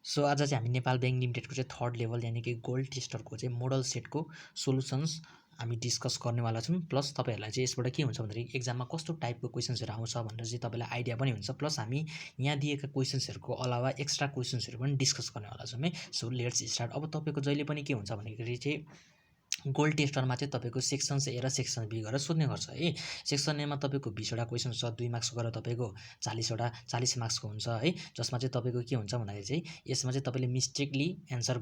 So आज चाहिँ हामी नेपाल ब्याङ्क लिमिटेडको चाहिँ थर्ड लेभल यानि कि गोल्ड टेस्टरको चाहिँ मोडल सेटको सोल्युसन्स हामी डिस्कस गर्नेवाला छौँ। प्लस तपाईँहरूलाई चाहिँ यसबाट के हुन्छ भन्दाखेरि एक्जाममा कस्तो टाइपको क्वेसन्सहरू आउँछ भनेर चाहिँ तपाईँलाई आइडिया पनि हुन्छ। प्लस हामी यहाँ दिएका क्वेसन्सहरूको अलावा एक्स्ट्रा क्वेसन्सहरू पनि डिस्कस गर्नेवाला छौँ है। So let's start. अब तपाईँको जहिले पनि के हुन्छ भन्दाखेरि चाहिँ गोल्ड टेस्टरमा चाहिँ तपाईँको सेक्सन्स ए र सेक्सन बी गरेर सोध्ने गर्छ है। सेक्सन एमा तपाईँको 20वटा क्वेसन छ, 2 मार्क्सको गरेर तपाईँको 40 मार्क्सको हुन्छ है। जसमा चाहिँ तपाईँको के हुन्छ भन्दाखेरि चाहिँ यसमा चाहिँ तपाईँले मिस्टेकली एन्सर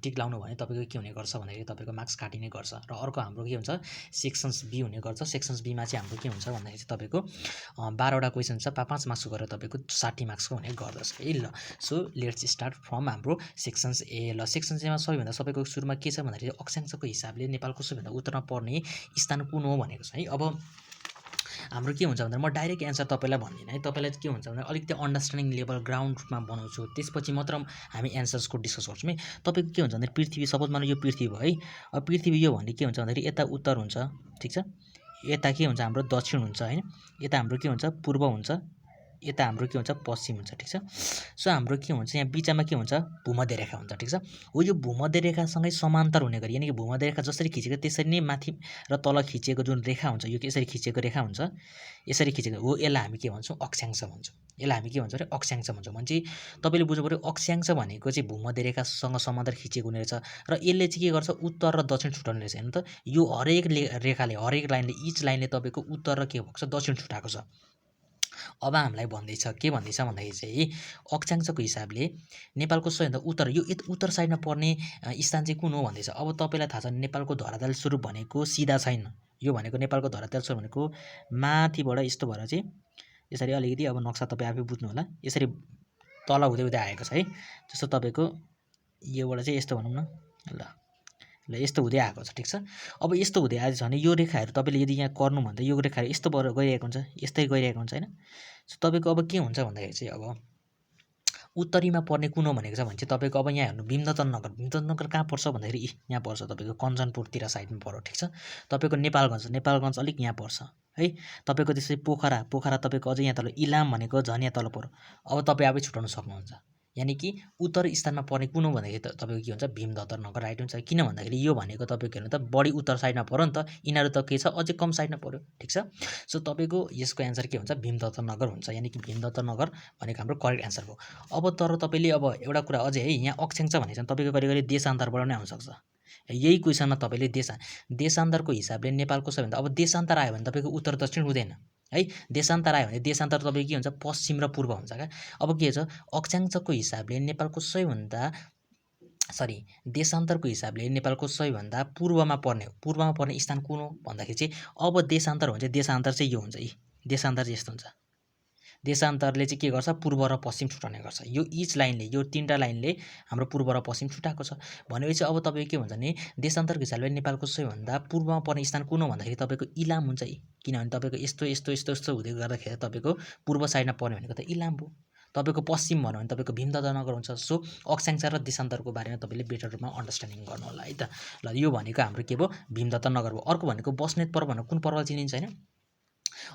टिक लाउनु भने तपाईँको के हुने गर्छ भन्दाखेरि तपाईँको मार्क्स काटिने गर्छ। र अर्को हाम्रो के हुन्छ सेक्सन्स बी हुने गर्छ। सेक्सन्स बीमा चाहिँ हाम्रो के हुन्छ भन्दाखेरि चाहिँ तपाईँको 12वटा क्वेसन छ, 5 मार्क्सको गरेर तपाईँको 60 मार्क्सको हुने गर्दछ है। ल सो लेट्स स्टार्ट फ्रम हाम्रो सेक्सन्स ए। ल सेक्सन्स एमा सबैभन्दा सबैको सुरुमा के छ भन्दाखेरि अक्षांशको हिसाबले नेपालको सबैभन्दा उत्तरमा पर्ने स्थान कुन हो भनेको छ है। अब हाम्रो के हुन्छ भन्दा म डाइरेक्ट एन्सर तपाईँलाई भन्दिनँ है। तपाईँलाई के हुन्छ भने अलिकति अन्डरस्ट्यान्डिङ लेभल ग्राउन्डमा बनाउँछु, त्यसपछि मात्र हामी एन्सर्सको डिस्कस गर्छौँ है। तपाईँको के हुन्छ भने पृथ्वी, सपोज मानौँ यो पृथ्वी भयो है। अब पृथ्वी यो भने के हुन्छ भन्दाखेरि यता उत्तर हुन्छ, ठिक छ, यता के हुन्छ हाम्रो दक्षिण हुन्छ हैन, यता हाम्रो के हुन्छ पूर्व हुन्छ, यता हाम्रो के हुन्छ पश्चिम हुन्छ, ठिक छ। सो हाम्रो के हुन्छ यहाँ बिचमा के हुन्छ भूमध्य रेखा हुन्छ, ठिक छ। हो यो भूमध्य रेखासँगै समान्तर हुने गरी यानि कि भूमध्य रेखा जसरी खिचेको त्यसरी नै माथि र तल खिचेको जुन रेखा हुन्छ यो यसरी खिचेको रेखा हुन्छ, यसरी खिचेको हो, यसलाई हामी के भन्छौँ अक्षांश भन्छौँ। यसलाई हामी के भन्छौँ अरे अक्षांश भन्छौँ। भने चाहिँ तपाईँले बुझ्नु पऱ्यो अक्षांश भनेको चाहिँ भूमध्य रेखासँग समान्तर खिचेको हुने रहेछ र यसले चाहिँ के गर्छ उत्तर र दक्षिण छुटाउने रहेछ। हेर्नु त यो हरेक रेखाले, हरेक लाइनले, इच लाइनले तपाईँको उत्तर र के भएको छ दक्षिण छुटाएको छ। अब हामीलाई भन्दैछ के भन्दैछ भन्दाखेरि चाहिँ अक्षांशको हिसाबले नेपालको सबैभन्दा उत्तर, यो उत्तर साइडमा पर्ने स्थान चाहिँ कुन हो भन्दैछ। अब तपाईँलाई थाहा छ नेपालको धरातल स्वरूप भनेको सिधा छैन। यो भनेको नेपालको धरातल स्वरूप भनेको माथिबाट यस्तो भएर चाहिँ यसरी अलिकति, अब नक्सा तपाईँ आफै बुझ्नु होला, यसरी तल हुँदै हुँदै आएको छ है। जस्तो तपाईँको योबाट चाहिँ यस्तो भनौँ न, ल यस्तो हुँदै आएको छ, ठिक छ। अब यस्तो हुँदै आएछ भने यो रेखाहरू तपाईँले यदि यहाँ कर्नु भन्दा यो रेखाहरू यस्तो भएर गइरहेको हुन्छ, यस्तै गइरहेको हुन्छ हैन। सो तपाईँको अब के हुन्छ भन्दाखेरि चाहिँ अब उत्तरीमा पर्ने कुन हो भनेको छ भने चाहिँ तपाईँको अब यहाँ हेर्नु भीमदत्त नगर। भीमदत्त नगर कहाँ पर्छ भन्दाखेरि यहाँ पर्छ तपाईँको कञ्चनपुरतिर साइडमा पर्यो, ठिक छ। तपाईँको नेपालगञ्ज अलिक यहाँ पर्छ है। तपाईँको त्यसै पोखरा तपाईँको अझै यहाँ तल, इलाम भनेको झन् यहाँ तल पर्यो। अब तपाईँ आफै छुटाउन सक्नुहुन्छ। यानि कि उत्तर स्थानमा पर्ने कुन हो भन्दाखेरि तपाईँको के हुन्छ भीमदत्त नगर राइट हुन्छ। किन भन्दाखेरि यो भनेको तपाईँको हेर्नु त बढी उत्तर साइडमा पर्यो नि त, यिनीहरू त के छ अझै कम साइडमा पर्यो, ठिक छ। सो तपाईँको यसको एन्सर के हुन्छ भीमदत्त नगर हुन्छ। यानि कि भीमदत्त नगर भनेको हाम्रो करेक्ट एन्सर हो। अब तर तपाईँले अब एउटा कुरा अझै है, यहाँ अक्षांश भनेको छ तपाईँको कहिले कहिले देशान्तरबाट नै आउनसक्छ। यही क्वेसनमा तपाईँले देशान्तरको हिसाबले नेपालको सबैभन्दा, अब देशान्तर आयो भने तपाईँको उत्तर दक्षिण हुँदैन है। देशान्तर आयो भने देशान्तर तपाईँको के हुन्छ पश्चिम र पूर्व हुन्छ क्या। अब के छ अक्षांशको हिसाबले नेपालको सबैभन्दा देशान्तरको हिसाबले नेपालको सबैभन्दा पूर्वमा पर्ने स्थान कुन हो भन्दाखेरि चाहिँ अब देशान्तर हुन्छ, देशान्तर चाहिँ यो हुन्छ, देशान्तर चाहिँ यस्तो हुन्छ। देशान्तरले चाहिँ के गर्छ पूर्व र पश्चिम छुटाउने गर्छ। यो इच लाइनले, यो 3टा लाइनले हाम्रो पूर्व र पश्चिम छुटाएको छ। भनेपछि अब तपाईँ के भन्छ भने देशान्तरको हिसाबले नेपालको सबैभन्दा पूर्वमा पर्ने स्थान कुन हो भन्दाखेरि तपाईँको इलाम हुन्छ। किनभने तपाईँको यस्तो यस्तो यस्तो यस्तो हुँदै गर्दाखेरि तपाईँको पूर्व साइडमा पर्ने भनेको त इलाम हो। तपाईँको पश्चिम भन्यो भने तपाईँको भीमदत्त नगर हुन्छ। सो अक्षांश र देशान्तरको बारेमा तपाईँले बेटर रूपमा अन्डरस्ट्यान्डिङ गर्नु होला है त। ल यो भनेको हाम्रो के भयो भीमदत्त नगर हो। अर्को भनेको बस्नेत पर्व भनेको कुन पर्व चिनिन्छ हैन।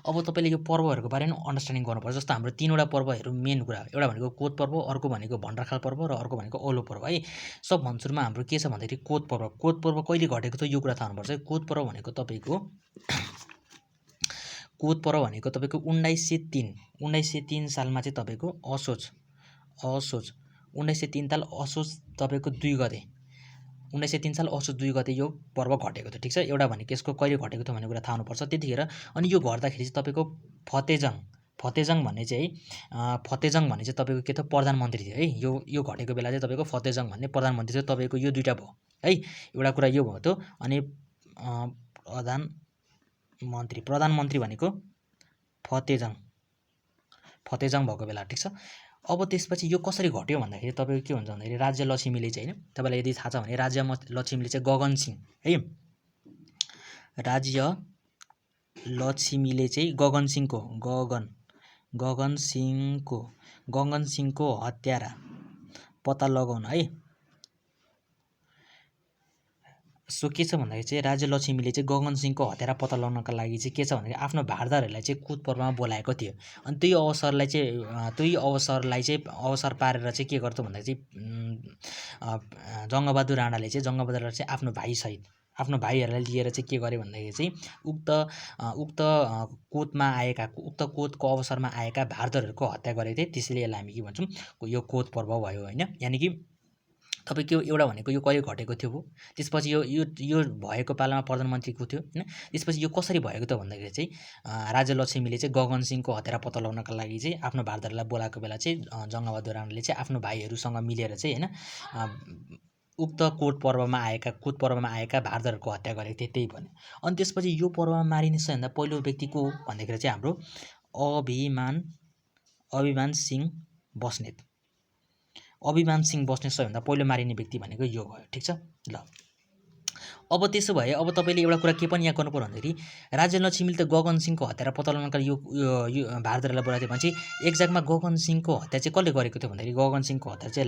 अब तपाईँले यो पर्वहरूको बारेमा अन्डरस्ट्यान्डिङ गर्नुपर्छ। जस्तो हाम्रो 3वटा पर्वहरू मेन कुरा, एउटा भनेको कोत पर्व, अर्को भनेको भण्डारखाल पर्व र अर्को भनेको औलो पर्व है। सबभन्दा सुरुमा हाम्रो के छ भन्दाखेरि कोत पर्व। कोत पर्व कहिले घटेको थियो यो कुरा थाहा हुनुपर्छ है। कोत पर्व भनेको तपाईँको 1903 सालमा चाहिँ तपाईँको असोज 1903 साल असोज तपाईँको 2 गते 1903 साल असोज 2 गते यो पर्व घटेको थियो, ठिक छ। एउटा भनेको यसको कहिले घटेको थियो भन्ने कुरा थाहा हुनुपर्छ त्यतिखेर। अनि यो घट्दाखेरि चाहिँ तपाईँको फतेजङ भन्ने चाहिँ तपाईँको के थियो प्रधानमन्त्री थियो है। यो घटेको बेला चाहिँ तपाईँको फतेजङ भन्ने प्रधानमन्त्री थियो। तपाईँको यो 2टा भयो है। एउटा कुरा यो भयो त, अनि प्रधानमन्त्री भनेको फतेजङ भएको बेला, ठिक छ। अब त्यसपछि यो कसरी घट्यो भन्दाखेरि तपाईँको के हुन्छ भन्दाखेरि राज्य लक्ष्मीले चाहिँ हैन, तपाईँलाई यदि थाहा छ भने राज्य लक्ष्मीले चाहिँ गगन सिंह है, राज्य लक्ष्मीले चाहिँ गगन सिंहको हत्यारा पत्ता लगाउन है, सो के छ भन्दाखेरि चाहिँ राजा लक्ष्मीले चाहिँ गगन सिंहको हत्यारा पत्ता लगाउनका लागि चाहिँ के छ भन्दाखेरि आफ्नो भारदारहरूलाई चाहिँ कुद पर्वमा बोलाएको थियो। अनि त्यही अवसरलाई चाहिँ अवसर पारेर चाहिँ के गर्थ्यो भन्दाखेरि चाहिँ जङ्गबहादुर राणाले चाहिँ जङ्गबहादुरलाई चाहिँ आफ्नो भाइसहित आफ्नो भाइहरूलाई लिएर चाहिँ के गरे भन्दाखेरि चाहिँ उक्त उक्त कोदको अवसरमा आएका भारदारहरूको हत्या गरेको थिए। त्यसैले यसलाई हामी के भन्छौँ, यो कोद पर्व भयो होइन। यानि कि तपाईँको एउटा भनेको यो कहिले घटेको थियो हो, त्यसपछि यो भएको पालामा प्रधानमन्त्रीको थियो होइन। त्यसपछि यो कसरी भएको त भन्दाखेरि चाहिँ राजा लक्ष्मीले चाहिँ गगन सिंहको हत्यारा पत्ता लगाउनका लागि चाहिँ आफ्नो भारदारलाई बोलाएको बेला चाहिँ जङ्गबहादुर राणाले चाहिँ आफ्नो भाइहरूसँग मिलेर चाहिँ होइन उक्त कुद पर्वमा आएका भारदारहरूको हत्या गरेको थिए, त्यही भन्यो। अनि त्यसपछि यो पर्वमा मारिने सबैभन्दा पहिलो व्यक्ति को हो भन्दाखेरि चाहिँ हाम्रो अभिमान सिंह बस्नेत। अभिमान सिंह बस्नेत सबैभन्दा पहिलो मारिने व्यक्ति भनेको यो भयो। ठिक छ ल। अब त्यसो भए अब तपाईँले एउटा कुरा के पनि यहाँ गर्नु पर्यो भन्दाखेरि राजा लक्ष्मीले त गगन सिंहको हत्यारा पत्ता लगाउनका यो भारदारलाई बोलाएको थियो भने चाहिँ एक्ज्याक्टमा गगन सिंहको हत्या चाहिँ कसले गरेको थियो भन्दाखेरि गगन सिंहको हत्या चाहिँ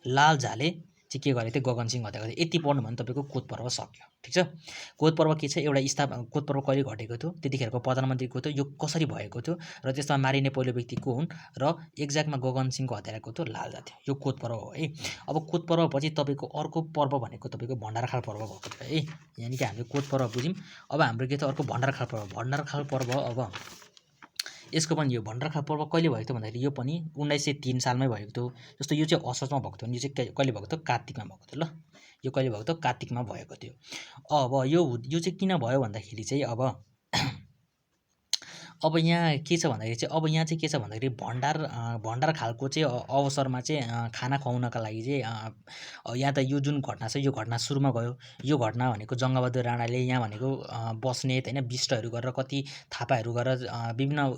लाल झाले चाहिँ के गरेको थियो, गगन सिंह हत्या गरेको थियो। यति पढ्नु भने तपाईँको कोद पर्व सक्यो। ठिक छ। कोद पर्व के छ, एउटा कोद पर्व कहिले घटेको थियो, त्यतिखेरको प्रधानमन्त्रीको थियो, यो कसरी भएको थियो र त्यसमा मारिने पहिलो व्यक्ति को हुन् र एक्ज्याक्टमा गगन सिंहको हत्याको थियो लालजा थियो। यो कोद पर्व हो है। अब कोद पर्वपछि तपाईँको अर्को पर्व भनेको तपाईँको भण्डारखाल पर्व भएको थियो है। यानि कि हामीले कोद पर्व बुझ्यौँ। अब हाम्रो के छ अर्को भण्डारखाल पर्व। भण्डारखाल पर्व अब यसको पनि यो भण्डारखाल पर्व कहिले भएको थियो भन्दाखेरि यो पनि 1903 सालमै भएको थियो। जस्तो यो चाहिँ असोजमा भएको थियो, यो चाहिँ कहिले भएको थियो, कार्तिकमा भएको थियो। ल यो कहिले भएको थियो, कार्तिकमा भएको थियो। अब यो चाहिँ किन भयो भन्दाखेरि चाहिँ अब यहाँ के छ भन्दाखेरि चाहिँ के छ भन्दाखेरि भण्डारखालको चाहिँ अवसरमा चाहिँ खाना खुवाउनका लागि चाहिँ यहाँ त यो जुन घटना छ यो घटना सुरुमा गयो। यो घटना भनेको जङ्गबहादुर राणाले यहाँ भनेको बस्नेत होइन विष्टहरू गरेर कति थापाहरू गरेर विभिन्न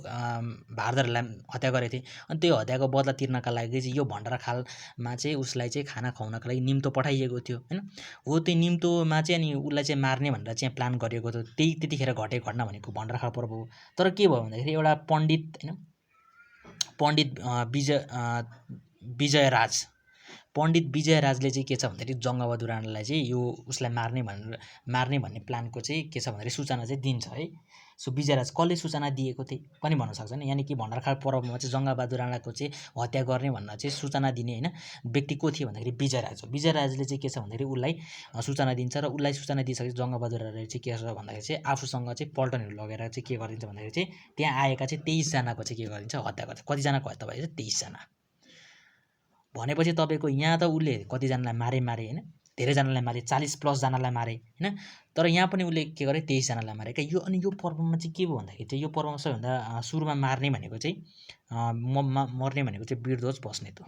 भारदारहरूलाई हत्या गरेको थिए। अनि त्यो हत्याको बदला तिर्नका लागि चाहिँ यो भण्डारखालमा चाहिँ उसलाई चाहिँ खाना खुवाउनका लागि निम्तो पठाइएको थियो होइन। हो त्यो निम्तोमा चाहिँ अनि उसलाई चाहिँ मार्ने भनेर चाहिँ प्लान गरिएको थियो। त्यतिखेर घटेको घटना भनेको भण्डारखाल पर्व हो। तर के भयो भन्दाखेरि एउटा पण्डित विजयराजले चाहिँ के छ भन्दाखेरि जङ्गबहादुर राणालाई चाहिँ यो उसलाई मार्ने भन्ने प्लानको चाहिँ के छ भन्दाखेरि सूचना चाहिँ दिन्छ है। सो विजयराज कसले सूचना दिएको थिए पनि भन्न सक्छ नि। यानि कि भण्डारखाल पर्वमा चाहिँ जङ्गबहादुर राणाको चाहिँ हत्या गर्ने भनेर चाहिँ सूचना दिने होइन व्यक्ति को थियो भन्दाखेरि विजयराज हो। विजयराजले चाहिँ के छ भन्दाखेरि उसलाई सूचना दिन्छ र उसलाई सूचना दिइसकेपछि जङ्गबहादुर राणाले चाहिँ के गर्छ भन्दाखेरि चाहिँ आफूसँग चाहिँ पल्टनहरू लगेर चाहिँ के गरिदिन्छ भन्दाखेरि चाहिँ त्यहाँ आएका चाहिँ 23 जनाको चाहिँ के गरिदिन्छ, हत्या गर्छ। कतिजनाको हत्या भयो चाहिँ 23 जना। भनेपछि तपाईँको यहाँ त उसले कतिजनालाई मारे होइन, धेरैजनालाई मारे, 40+ जनालाई मारे होइन। तर यहाँ पनि उसले के गरे, 23 जनालाई मारे क्या। यो अनि यो पर्वमा चाहिँ के भयो भन्दाखेरि चाहिँ यो पर्वमा सबैभन्दा सुरुमा मार्ने भनेको चाहिँ मर्ने भनेको चाहिँ वीरध्वज बस्नेत हो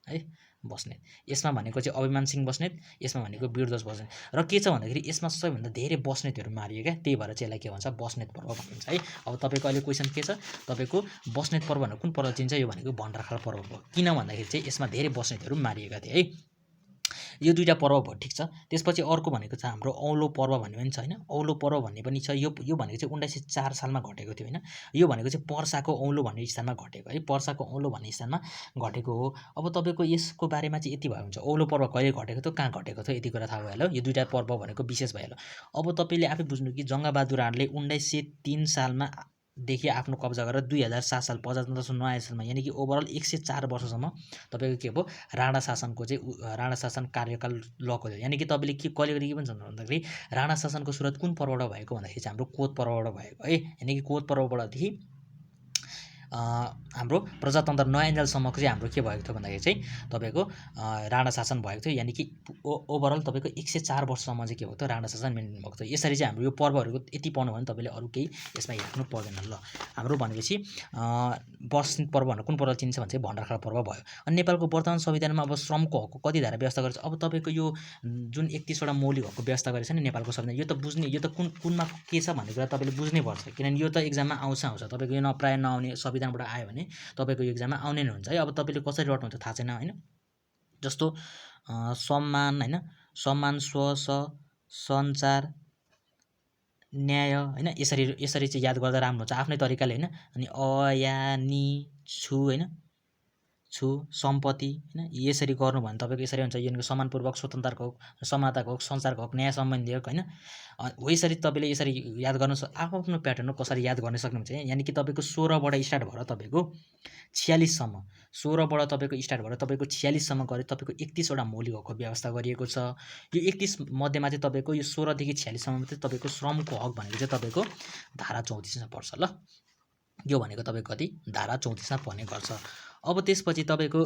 है। बस्नेत यसमा भनेको चाहिँ अभिमान सिंह बस्नेत, यसमा भनेको वीरध्वज बस्नेत। र के छ भन्दाखेरि यसमा सबैभन्दा धेरै बस्नेतहरू मारियो क्या, त्यही भएर चाहिँ यसलाई के भन्छ, बस्नेत पर्व भनिन्छ है। अब तपाईँको अहिले क्वेसन के छ, तपाईँको बस्नेत पर्व भनेको कुन पर्व चिन्छ, यो भनेको भण्डारखाल पर्व हो। किन भन्दाखेरि चाहिँ यसमा धेरै बस्नेतहरू मारिएका थिए है। यो दुईवटा पर्व भयो। ठिक छ। त्यसपछि अर्को भनेको छ हाम्रो औलो पर्व भन्ने पनि छ होइन। औलो पर्व भन्ने पनि छ। यो भनेको चाहिँ 1904 सालमा घटेको थियो होइन। यो भनेको चाहिँ पर्साको औलो भन्ने स्थानमा घटेको है। पर्साको औलो भन्ने स्थानमा घटेको हो। अब तपाईँको यसको बारेमा चाहिँ यति भयो हुन्छ, औलो पर्व कहिले घटेको थियो, कहाँ घटेको थियो, यति कुरा थाहा भइहाल्यो। यो दुईवटा पर्व भनेको विशेष भइहाल्यो। अब तपाईँले आफै बुझ्नु कि जङ्गबहादुर राणाले 1903 सालमा देखि आफ्नो कब्जा गरेर 2007 साल प्रजातन्त्र नयाँ सालमा यानि कि ओभरअल 104 वर्षसम्म तपाईँको के भयो, राणा शासन कार्यकाल लको थियो। यानि कि तपाईँले के कहिले के पनि भन्नु भन्दाखेरि राणा शासनको सुरुवात कुन पर्वबाट भएको भन्दाखेरि चाहिँ हाम्रो कोद पर्वबाट भएको है। यानि कि कोद पर्वबाटदेखि हाम्रो प्रजातन्त्र नयाँ चाहिँ हाम्रो के भएको थियो भन्दाखेरि चाहिँ तपाईँको राणा शासन भएको थियो। यानि कि ओभरअल तपाईँको 104 वर्षसम्म चाहिँ के भएको थियो, राणा शासन मेन्टेन भएको थियो। यसरी चाहिँ हाम्रो यो पर्वहरूको यति पढ्नु भने तपाईँले अरू केही यसमा हेर्नु पर्दैन। ल हाम्रो भनेपछि बस्नेत पर्व भनेर कुन पर्व चिन्छ भने चाहिँ भण्डारखाल पर्व भयो। अनि नेपालको वर्तमान संविधानमा अब श्रमको हकको कति धारा व्यवस्था गरेको छ। अब तपाईँको यो जुन 31वटा मौलिक हकको व्यवस्था गरेको छ नि नेपालको संविधान, यो त बुझ्ने, यो त कुनमा के छ भन्ने कुरा तपाईँले बुझ्नै पर्छ। किनभने यो त एक्जाममा आउँछ तपाईँको यो प्रायः नआउने संविधानबाट आयो भने तपाईँको यो एक्जाममा आउने नै हुन्छ है। अब तपाईँले कसरी रट्नुहुन्छ थाहा छैन होइन। जस्तो सम्मान होइन, सम्मान सञ्चार न्याय होइन, यसरी चाहिँ याद गर्दा राम्रो हुन्छ आफ्नै तरिकाले होइन। अनि अ या नि छु होइन, छु सम्पत्ति हैन यसरी गर्नु भने तपाईँको यसरी हुन्छ यो समानपूर्वक स्वतन्त्रताको हक समानताको हक संसारको हक न्याय सम्बन्धी हक हैन हो यसरी तपाईँले यसरी याद गर्न आफ्नो प्याटर्न कसरी याद गर्न सक्नुहुन्छ यानि कि तपाईँको 16 बाट स्टार्ट भएर तपाईँको 46 सम्म 16 बाट तपाईँको स्टार्ट भएर तपाईँको 46 सम्म गरे तपाईँको 31 वटा मौलिक हकको व्यवस्था गरिएको छ यो 31 मध्येमा चाहिँ तपाईँको यो 16 देखि 46 सम्म चाहिँ तपाईँको श्रमको हक भनेको चाहिँ तपाईँको धारा 34 मा पर्छ ल यो भनेको तपाईँको कति धारा 34 मा पर्ने गर्छ अब त्यसपछि तपाईँको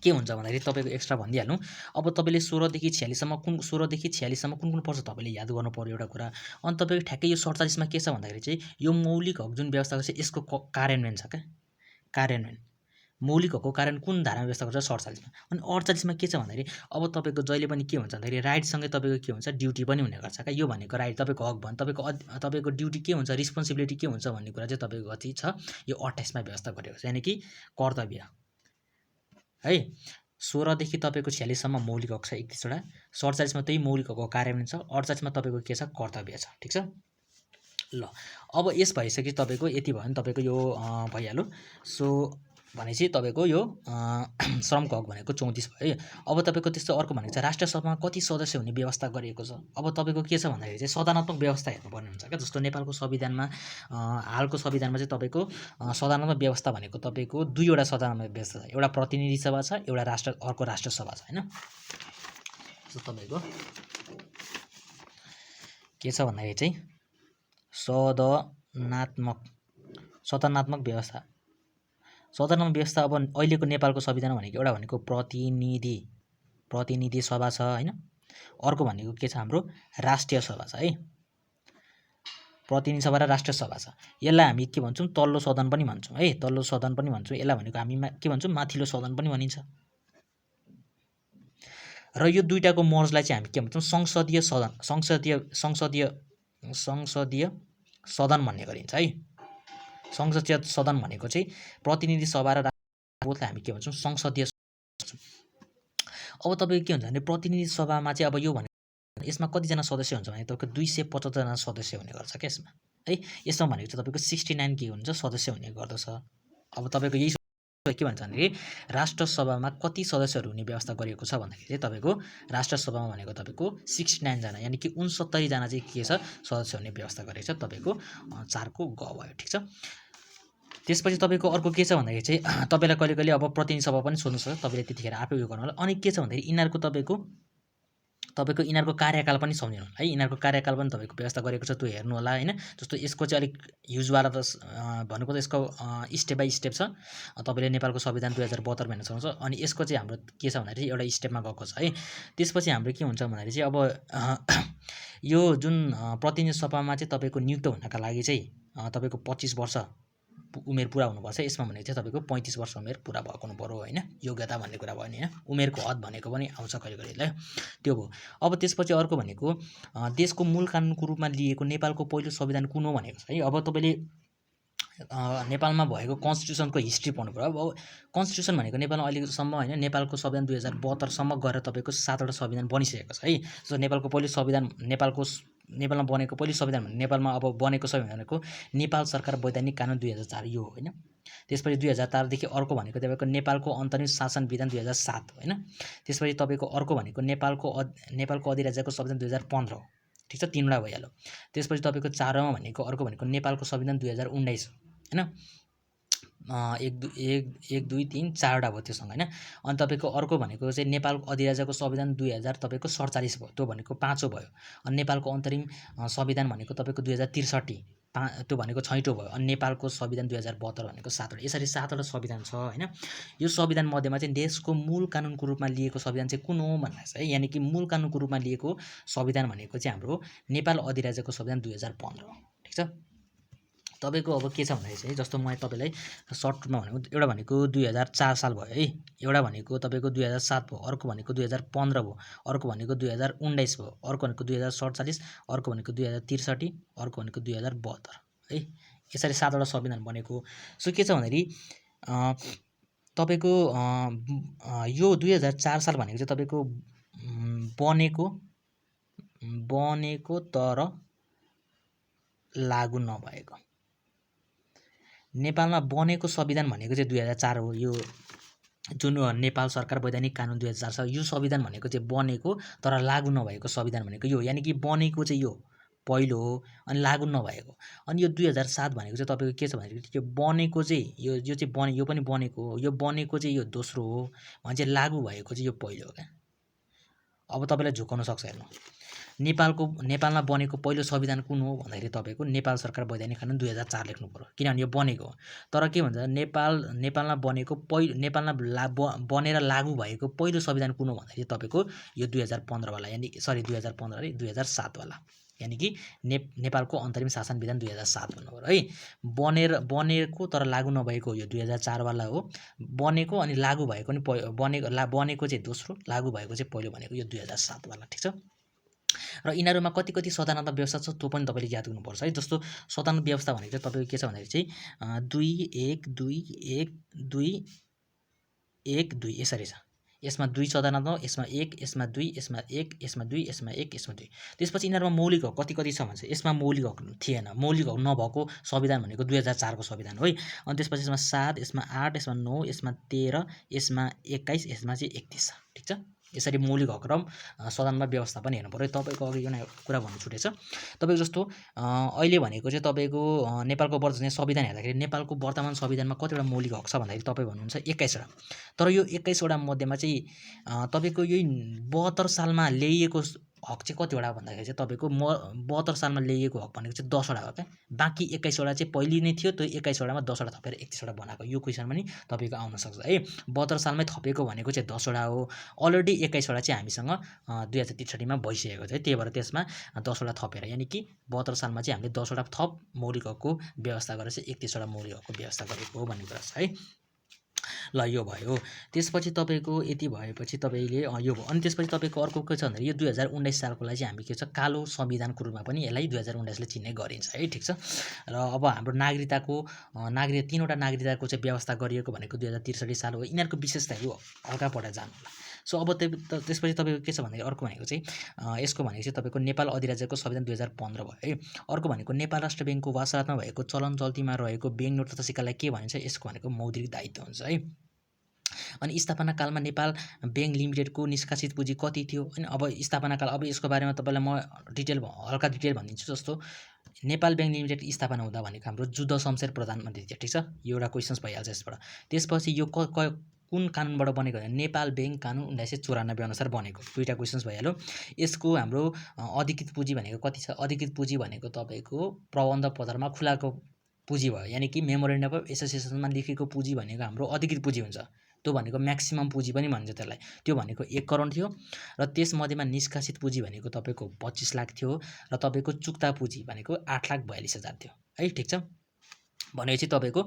के हुन्छ भन्दाखेरि तपाईँको एक्स्ट्रा भनिदिइहाल्नु अब तपाईँले 16 देखि 46 सम्म कुन 16 देखि 46 सम्म कुन पर्छ तपाईँले याद गर्नु पर्यो एउटा कुरा अनि तपाईँको ठ्याक्कै यो 47 मा के छ भन्दाखेरि चाहिँ यो मौलिक हक जुन व्यवस्था गर्छ यसको कार्यान्वयन छ क्या कार्यान्वयन मौलिक हकको कार्यान्वयन कुन धारामा व्यवस्था गर्छ 47 मा अनि 48 मा के छ भन्दाखेरि अब तपाईँको जहिले पनि के हुन्छ भन्दाखेरि राइटसँगै तपाईँको के हुन्छ ड्युटी पनि हुने गर्छ क्या यो भनेको राइट तपाईँको हक भने तपाईँको ड्युटी के हुन्छ रिस्पोन्सिबिलिटी के हुन्छ भन्ने कुरा चाहिँ तपाईँको कति छ यो 28 मा व्यवस्था गरेको छ यानि कि कर्तव्य है 16 देखि तपाईँको 46 सम्म मौलिक हक छ 31 वटा 47 मा त्यही मौलिक हकको कार्यान्वयन छ 48 मा तपाईँको के छ कर्तव्य छ ठीक छ ल अब यस भइसक्यो तपाईँको यति भयो नि तपाईँको यो भइहाल्यो सो भनेपछि तपाईँको यो श्रमको हक भनेको 34 भयो है अब तपाईँको त्यस्तो अर्को भनेको चाहिँ राष्ट्रिय सभामा कति सदस्य हुने व्यवस्था गरिएको छ अब तपाईँको के छ भन्दाखेरि चाहिँ सदानात्मक व्यवस्था हेर्नुपर्ने हुन्छ क्या जस्तो नेपालको संविधानमा हालको संविधानमा चाहिँ तपाईँको सदानात्मक व्यवस्था भनेको तपाईँको दुईवटा सदनात्मक व्यवस्था छ एउटा प्रतिनिधि सभा छ एउटा अर्को राष्ट्र सभा छ हैन तपाईँको के छ भन्दाखेरि चाहिँ सदनात्मक व्यवस्था अब अहिलेको नेपालको संविधान भनेको एउटा भनेको प्रतिनिधि सभा छ हैन अर्को भनेको के छ हाम्रो राष्ट्रिय सभा छ है प्रतिनिधि सभा र राष्ट्रिय सभा छ यसलाई हामी के भन्छौं तल्लो सदन पनि भन्छौं है तल्लो सदन पनि भन्छौं यसलाई भनेको हामी के भन्छौं माथिल्लो सदन पनि भनिन्छ र यो दुईटाको मर्जलाई चाहिँ हामी के भन्छौं संसदीय सदन भन्ने गरिन्छ है संसदीय सदन भनेको चाहिँ प्रतिनिधि सभा र बोथलाई हामी के भन्छौं संसदीय अब तपाईको के हुन्छ भने प्रतिनिधि सभामा चाहिँ अब यो भने यसमा कतिजना सदस्य हुन्छ भने तपाईको 275 जना सदस्य हुने गर्छ के यसमा है यसमा भनेको चाहिँ तपाईको 69 के हुन्छ सदस्य हुने गर्दछ अब तपाईको यही के भन्छ भने राष्ट्र सभामा कति सदस्यहरू हुने व्यवस्था गरिएको छ भन्दाखेरि चाहिँ तपाईको राष्ट्र सभामा भनेको तपाईको 69 जना यानि कि 69 जना चाहिँ के छ सदस्य हुने व्यवस्था गरेको छ तपाईको 4 को ग भयो ठीक छ त्यसपछि तपाईको अर्को के छ भन्दाखेरि चाहिँ तपाईलाई कहिले अब प्रतिनिधि सभा पनि सोध्नु सक्छ तपाईले त्यतिखेर आफै उयो गर्नु होला अनि के छ भन्दाखेरि यिनीहरुको तपाईको यिनीहरुको कार्यकाल पनि सम्झिनु होला है यिनीहरुको कार्यकाल पनि तपाईको व्यवस्था गरेको छ त्यो हेर्नु होला हैन जस्तो यसको चाहिँ अलिक युजवाला त भनेको त यसको स्टेप बाइ स्टेप छ तपाईले नेपालको संविधान 2072 हेर्न सक्नुहुन्छ अनि यसको चाहिँ हाम्रो के छ भन्दाखेरि एउटा स्टेपमा गएको छ है त्यसपछि हाम्रो के हुन्छ भन्दाखेरि चाहिँ अब यो जुन प्रतिनिधि सभामा चाहिँ तपाईको नियुक्त हुनका लागि चाहिँ तपाईको 25 वर्ष उमेर पूरा हुनुपर्छ यसमा भनेको चाहिँ तपाईको 35 वर्ष उमेर पूरा भएको हुनु पर्यो हैन योग्यता भन्ने कुरा भयो नि हैन उमेरको हद भनेको पनि आउँछ कहिले ल त्यो भयो अब त्यसपछि अर्को भनेको देशको मूल कानुनको रूपमा लिएको नेपालको पहिलो संविधान कुन हो भनेको छ है अब तपाईले नेपालमा भएको कन्स्टिट्युसनको हिस्ट्री पढ्नु पर्यो अब कन्स्टिट्युसन भनेको नेपालमा अहिलेसम्म हैन नेपालको संविधान 2072 सम्म गएर तपाईको 7 वटा संविधान बनिसकेको छ है जस्तो नेपालको पहिलो संविधान नेपालमा बनेको पहिलो संविधान भने नेपालमा अब बनेको संविधान भनेको नेपाल सरकार वैधानिक कानुन 2004 यो हो हैन त्यसपछि 2004 देखि अर्को भनेको तपाईको नेपालको अन्तरिम शासन विधान 2007 हो हैन त्यसपछि तपाईको अर्को भनेको नेपालको अधिराज्यको संविधान 2015 हो ठीक छ तीनवटा भइहाल्यो त्यसपछि तपाईको चारमा भनेको अर्को भनेको नेपालको संविधान 2019 हैन 1 2 3 4वटा भयो त्योसँग हैन अनि तपाईको अर्को भनेको चाहिँ नेपालको अधिराज्यको संविधान 2000 तपाईको 47 भयो त्यो भनेको पाँचौं भयो अनि नेपालको अन्तरिम संविधान भनेको तपाईको 2063 त्यो भनेको छैटौं भयो अनि नेपालको संविधान 2072 भनेको 7वटा यसरी 7वटा संविधान छ हैन यो संविधान मध्येमा चाहिँ देशको मूल कानुनको रूपमा लिएको संविधान चाहिँ कुन हो भन्दा चाहिँ यानि कि मूल कानुनको रूपमा लिएको संविधान भनेको चाहिँ हाम्रो नेपाल अधिराज्यको संविधान 2015 हो ठीक छ तपाईको अब के छ भन्दाखेरि चाहिँ जस्तो म तपाईलाई सर्टमा भनेको एउटा भनेको 2004 साल भयो है एउटा भनेको तपाईको 2007 भयो अर्को भनेको 2015 भयो अर्को भनेको 2019 भयो अर्को भनेको 2047 अर्को भनेको 2063 अर्को भनेको 2072 है यसरी 7 वटा संविधान बनेको सो के छ भन्दाखेरि तपाईको यो 2004 साल भनेको चाहिँ तपाईको बनेको तर लागू नभएको नेपालमा बनेको संविधान भनेको चाहिँ 2004 हो। यो जुन नेपाल सरकार वैधानिक कानुन 2004 छ, यो संविधान भनेको चाहिँ बनेको तर लागू नभएको संविधान भनेको यो, यानि कि बनेको चाहिँ यो पहिलो हो अनि लागू नभएको। अनि यो 2007 भनेको चाहिँ तपाईँको के छ भन्दाखेरि त्यो बनेको चाहिँ यो चाहिँ बने, यो पनि बनेको हो, यो बनेको चाहिँ यो दोस्रो हो भने चाहिँ लागू भएको चाहिँ यो पहिलो हो क्या। अब तपाईँलाई झुकाउन सक्छ हेर्नु, नेपालमा बनेको पहिलो संविधान कुन हो भन्दाखेरि तपाईँको नेपाल सरकार वैधानिक कानुन 2004 लेख्नु पर्यो, किनभने यो बनेको हो। तर के भन्छ नेपालमा बनेको बनेर लागू भएको पहिलो संविधान कुन हो भन्दाखेरि तपाईँको यो 2015 वाला, यानि 2007 वाला, यानि कि नेपालको अन्तरिम शासन विधान 2007 भन्नु पर्यो है। बनेको तर लागू नभएको यो 2004 वाला हो, बनेको अनि लागू भएको नि बनेको चाहिँ दोस्रो, लागू भएको चाहिँ पहिलो भनेको यो 2007 वाला, ठिक छ। र यिनीहरूमा कति सदनात्मक व्यवस्था छ त्यो पनि तपाईँले याद गर्नुपर्छ है। जस्तो सदन व्यवस्था भनेको चाहिँ तपाईँको के छ भन्दाखेरि चाहिँ 2-1-2-1-2-1-2 यसरी छ। यसमा 2 सदनात्मक, यसमा 1, यसमा 2, यसमा 1, यसमा 2, यसमा 1, यसमा 2। त्यसपछि यिनीहरूमा मौलिक हक कति छ भन्छ, यसमा मौलिक हक थिएन। मौलिक हक नभएको संविधान भनेको 2004 को संविधान हो है। अनि त्यसपछि यसमा 7, यसमा 8, यसमा 9, यसमा 13, यसमा 21, यसमा चाहिँ 31 छ, ठिक छ। यसरी मौलिक हक र सदनमा व्यवस्था पनि हेर्नु पर्यो। तपाईँको अघि एउटा कुरा भन्नु छुटेछ, तपाईँको जस्तो अहिले भनेको चाहिँ तपाईँको नेपालको वर्तमान संविधान हेर्दाखेरि नेपालको वर्तमान संविधानमा कतिवटा मौलिक हक छ भन्दाखेरि तपाईँ भन्नुहुन्छ 21वटा। तर यो 21वटा मध्येमा चाहिँ तपाईँको यही 72 सालमा ल्याइएको हक चाहिँ कतिवटा भन्दाखेरि चाहिँ तपाईँको 72 सालमा ल्याइएको हक भनेको चाहिँ 10वटा हो क्या। बाँकी 21वटा चाहिँ पहिले नै थियो, त्यो 21वटामा 10वटा थपेर 31वटा बनाएको। यो क्वेसन पनि तपाईँको आउन सक्छ है। 72 सालमै थपेको भनेको चाहिँ 10वटा हो, अलरेडी 21वटा चाहिँ हामीसँग 2063 भइसकेको छ है। त्यही भएर त्यसमा 10वटा थपेर, यानि कि 72 सालमा चाहिँ हामीले 10वटा थप मौलिक हकको व्यवस्था गरेर चाहिँ 31वटा मौलिक हकको व्यवस्था गरेको हो भन्ने कुरा छ है। ल यो भयो। त्यसपछि तपाईँको यति भएपछि तपाईँले यो भयो। अनि त्यसपछि तपाईँको अर्को के छ भन्दाखेरि यो 2019 सालको लागि चाहिँ हामी के छ कालो संविधानको रूपमा पनि यसलाई 2019ले चिन्ने गरिन्छ है, ठिक छ। र अब हाम्रो नागरिकताको 3वटा नागरिकताको चाहिँ व्यवस्था गरिएको भनेको 2063 साल हो। यिनीहरूको विशेषताहरू हल्का पढेर जानु होला। सो अब त्यसपछि तपाईँको के छ भन्दाखेरि अर्को भनेको चाहिँ यसको भनेको चाहिँ तपाईँको नेपाल अधिराज्यको संविधान 2015 भयो है। अर्को भनेको नेपाल राष्ट्र ब्याङ्कको वासरतमा भएको चलन चल्तीमा रहेको ब्याङ्क नोट तथा सिक्कालाई के भनिन्छ, यसको भनेको मौद्रिक दायित्व हुन्छ है। अनि स्थापना कालमा नेपाल ब्याङ्क लिमिटेडको निष्कासित पुँजी कति थियो, अनि अब स्थापना काल, अब यसको बारेमा तपाईँलाई म हल्का डिटेल भनिदिन्छु। जस्तो नेपाल ब्याङ्क लिमिटेड स्थापना हुँदा भनेको हाम्रो जुद्ध शमशेर प्रधानमन्त्री थियो, ठिक छ। यो एउटा क्वेसन्स भइहाल्छ यसबाट। त्यसपछि यो कुन कानुनबाट बनेको भने नेपाल ब्याङ्क कानुन 1994 अनुसार बनेको। दुईवटा क्वेसन्स भइहाल्यो। यसको हाम्रो अधिकृत पुँजी भनेको कति छ, अधिकृत पुँजी भनेको तपाईँको प्रबन्ध पत्रमा खुलाको पुँजी भयो, यानि कि मेमोरेन्डम अफ एसोसिएसनमा लेखेको पुँजी भनेको हाम्रो अधिकृत पुँजी हुन्छ। त्यो भनेको म्याक्सिमम पुँजी पनि भनिन्छ त्यसलाई। त्यो भनेको 1 करोड थियो। र त्यसमध्येमा निष्कासित पुँजी भनेको तपाईँको 25 लाख थियो र तपाईँको चुक्ता पुँजी भनेको 8,42,000 थियो है, ठिक छ। भनेपछि तपाईँको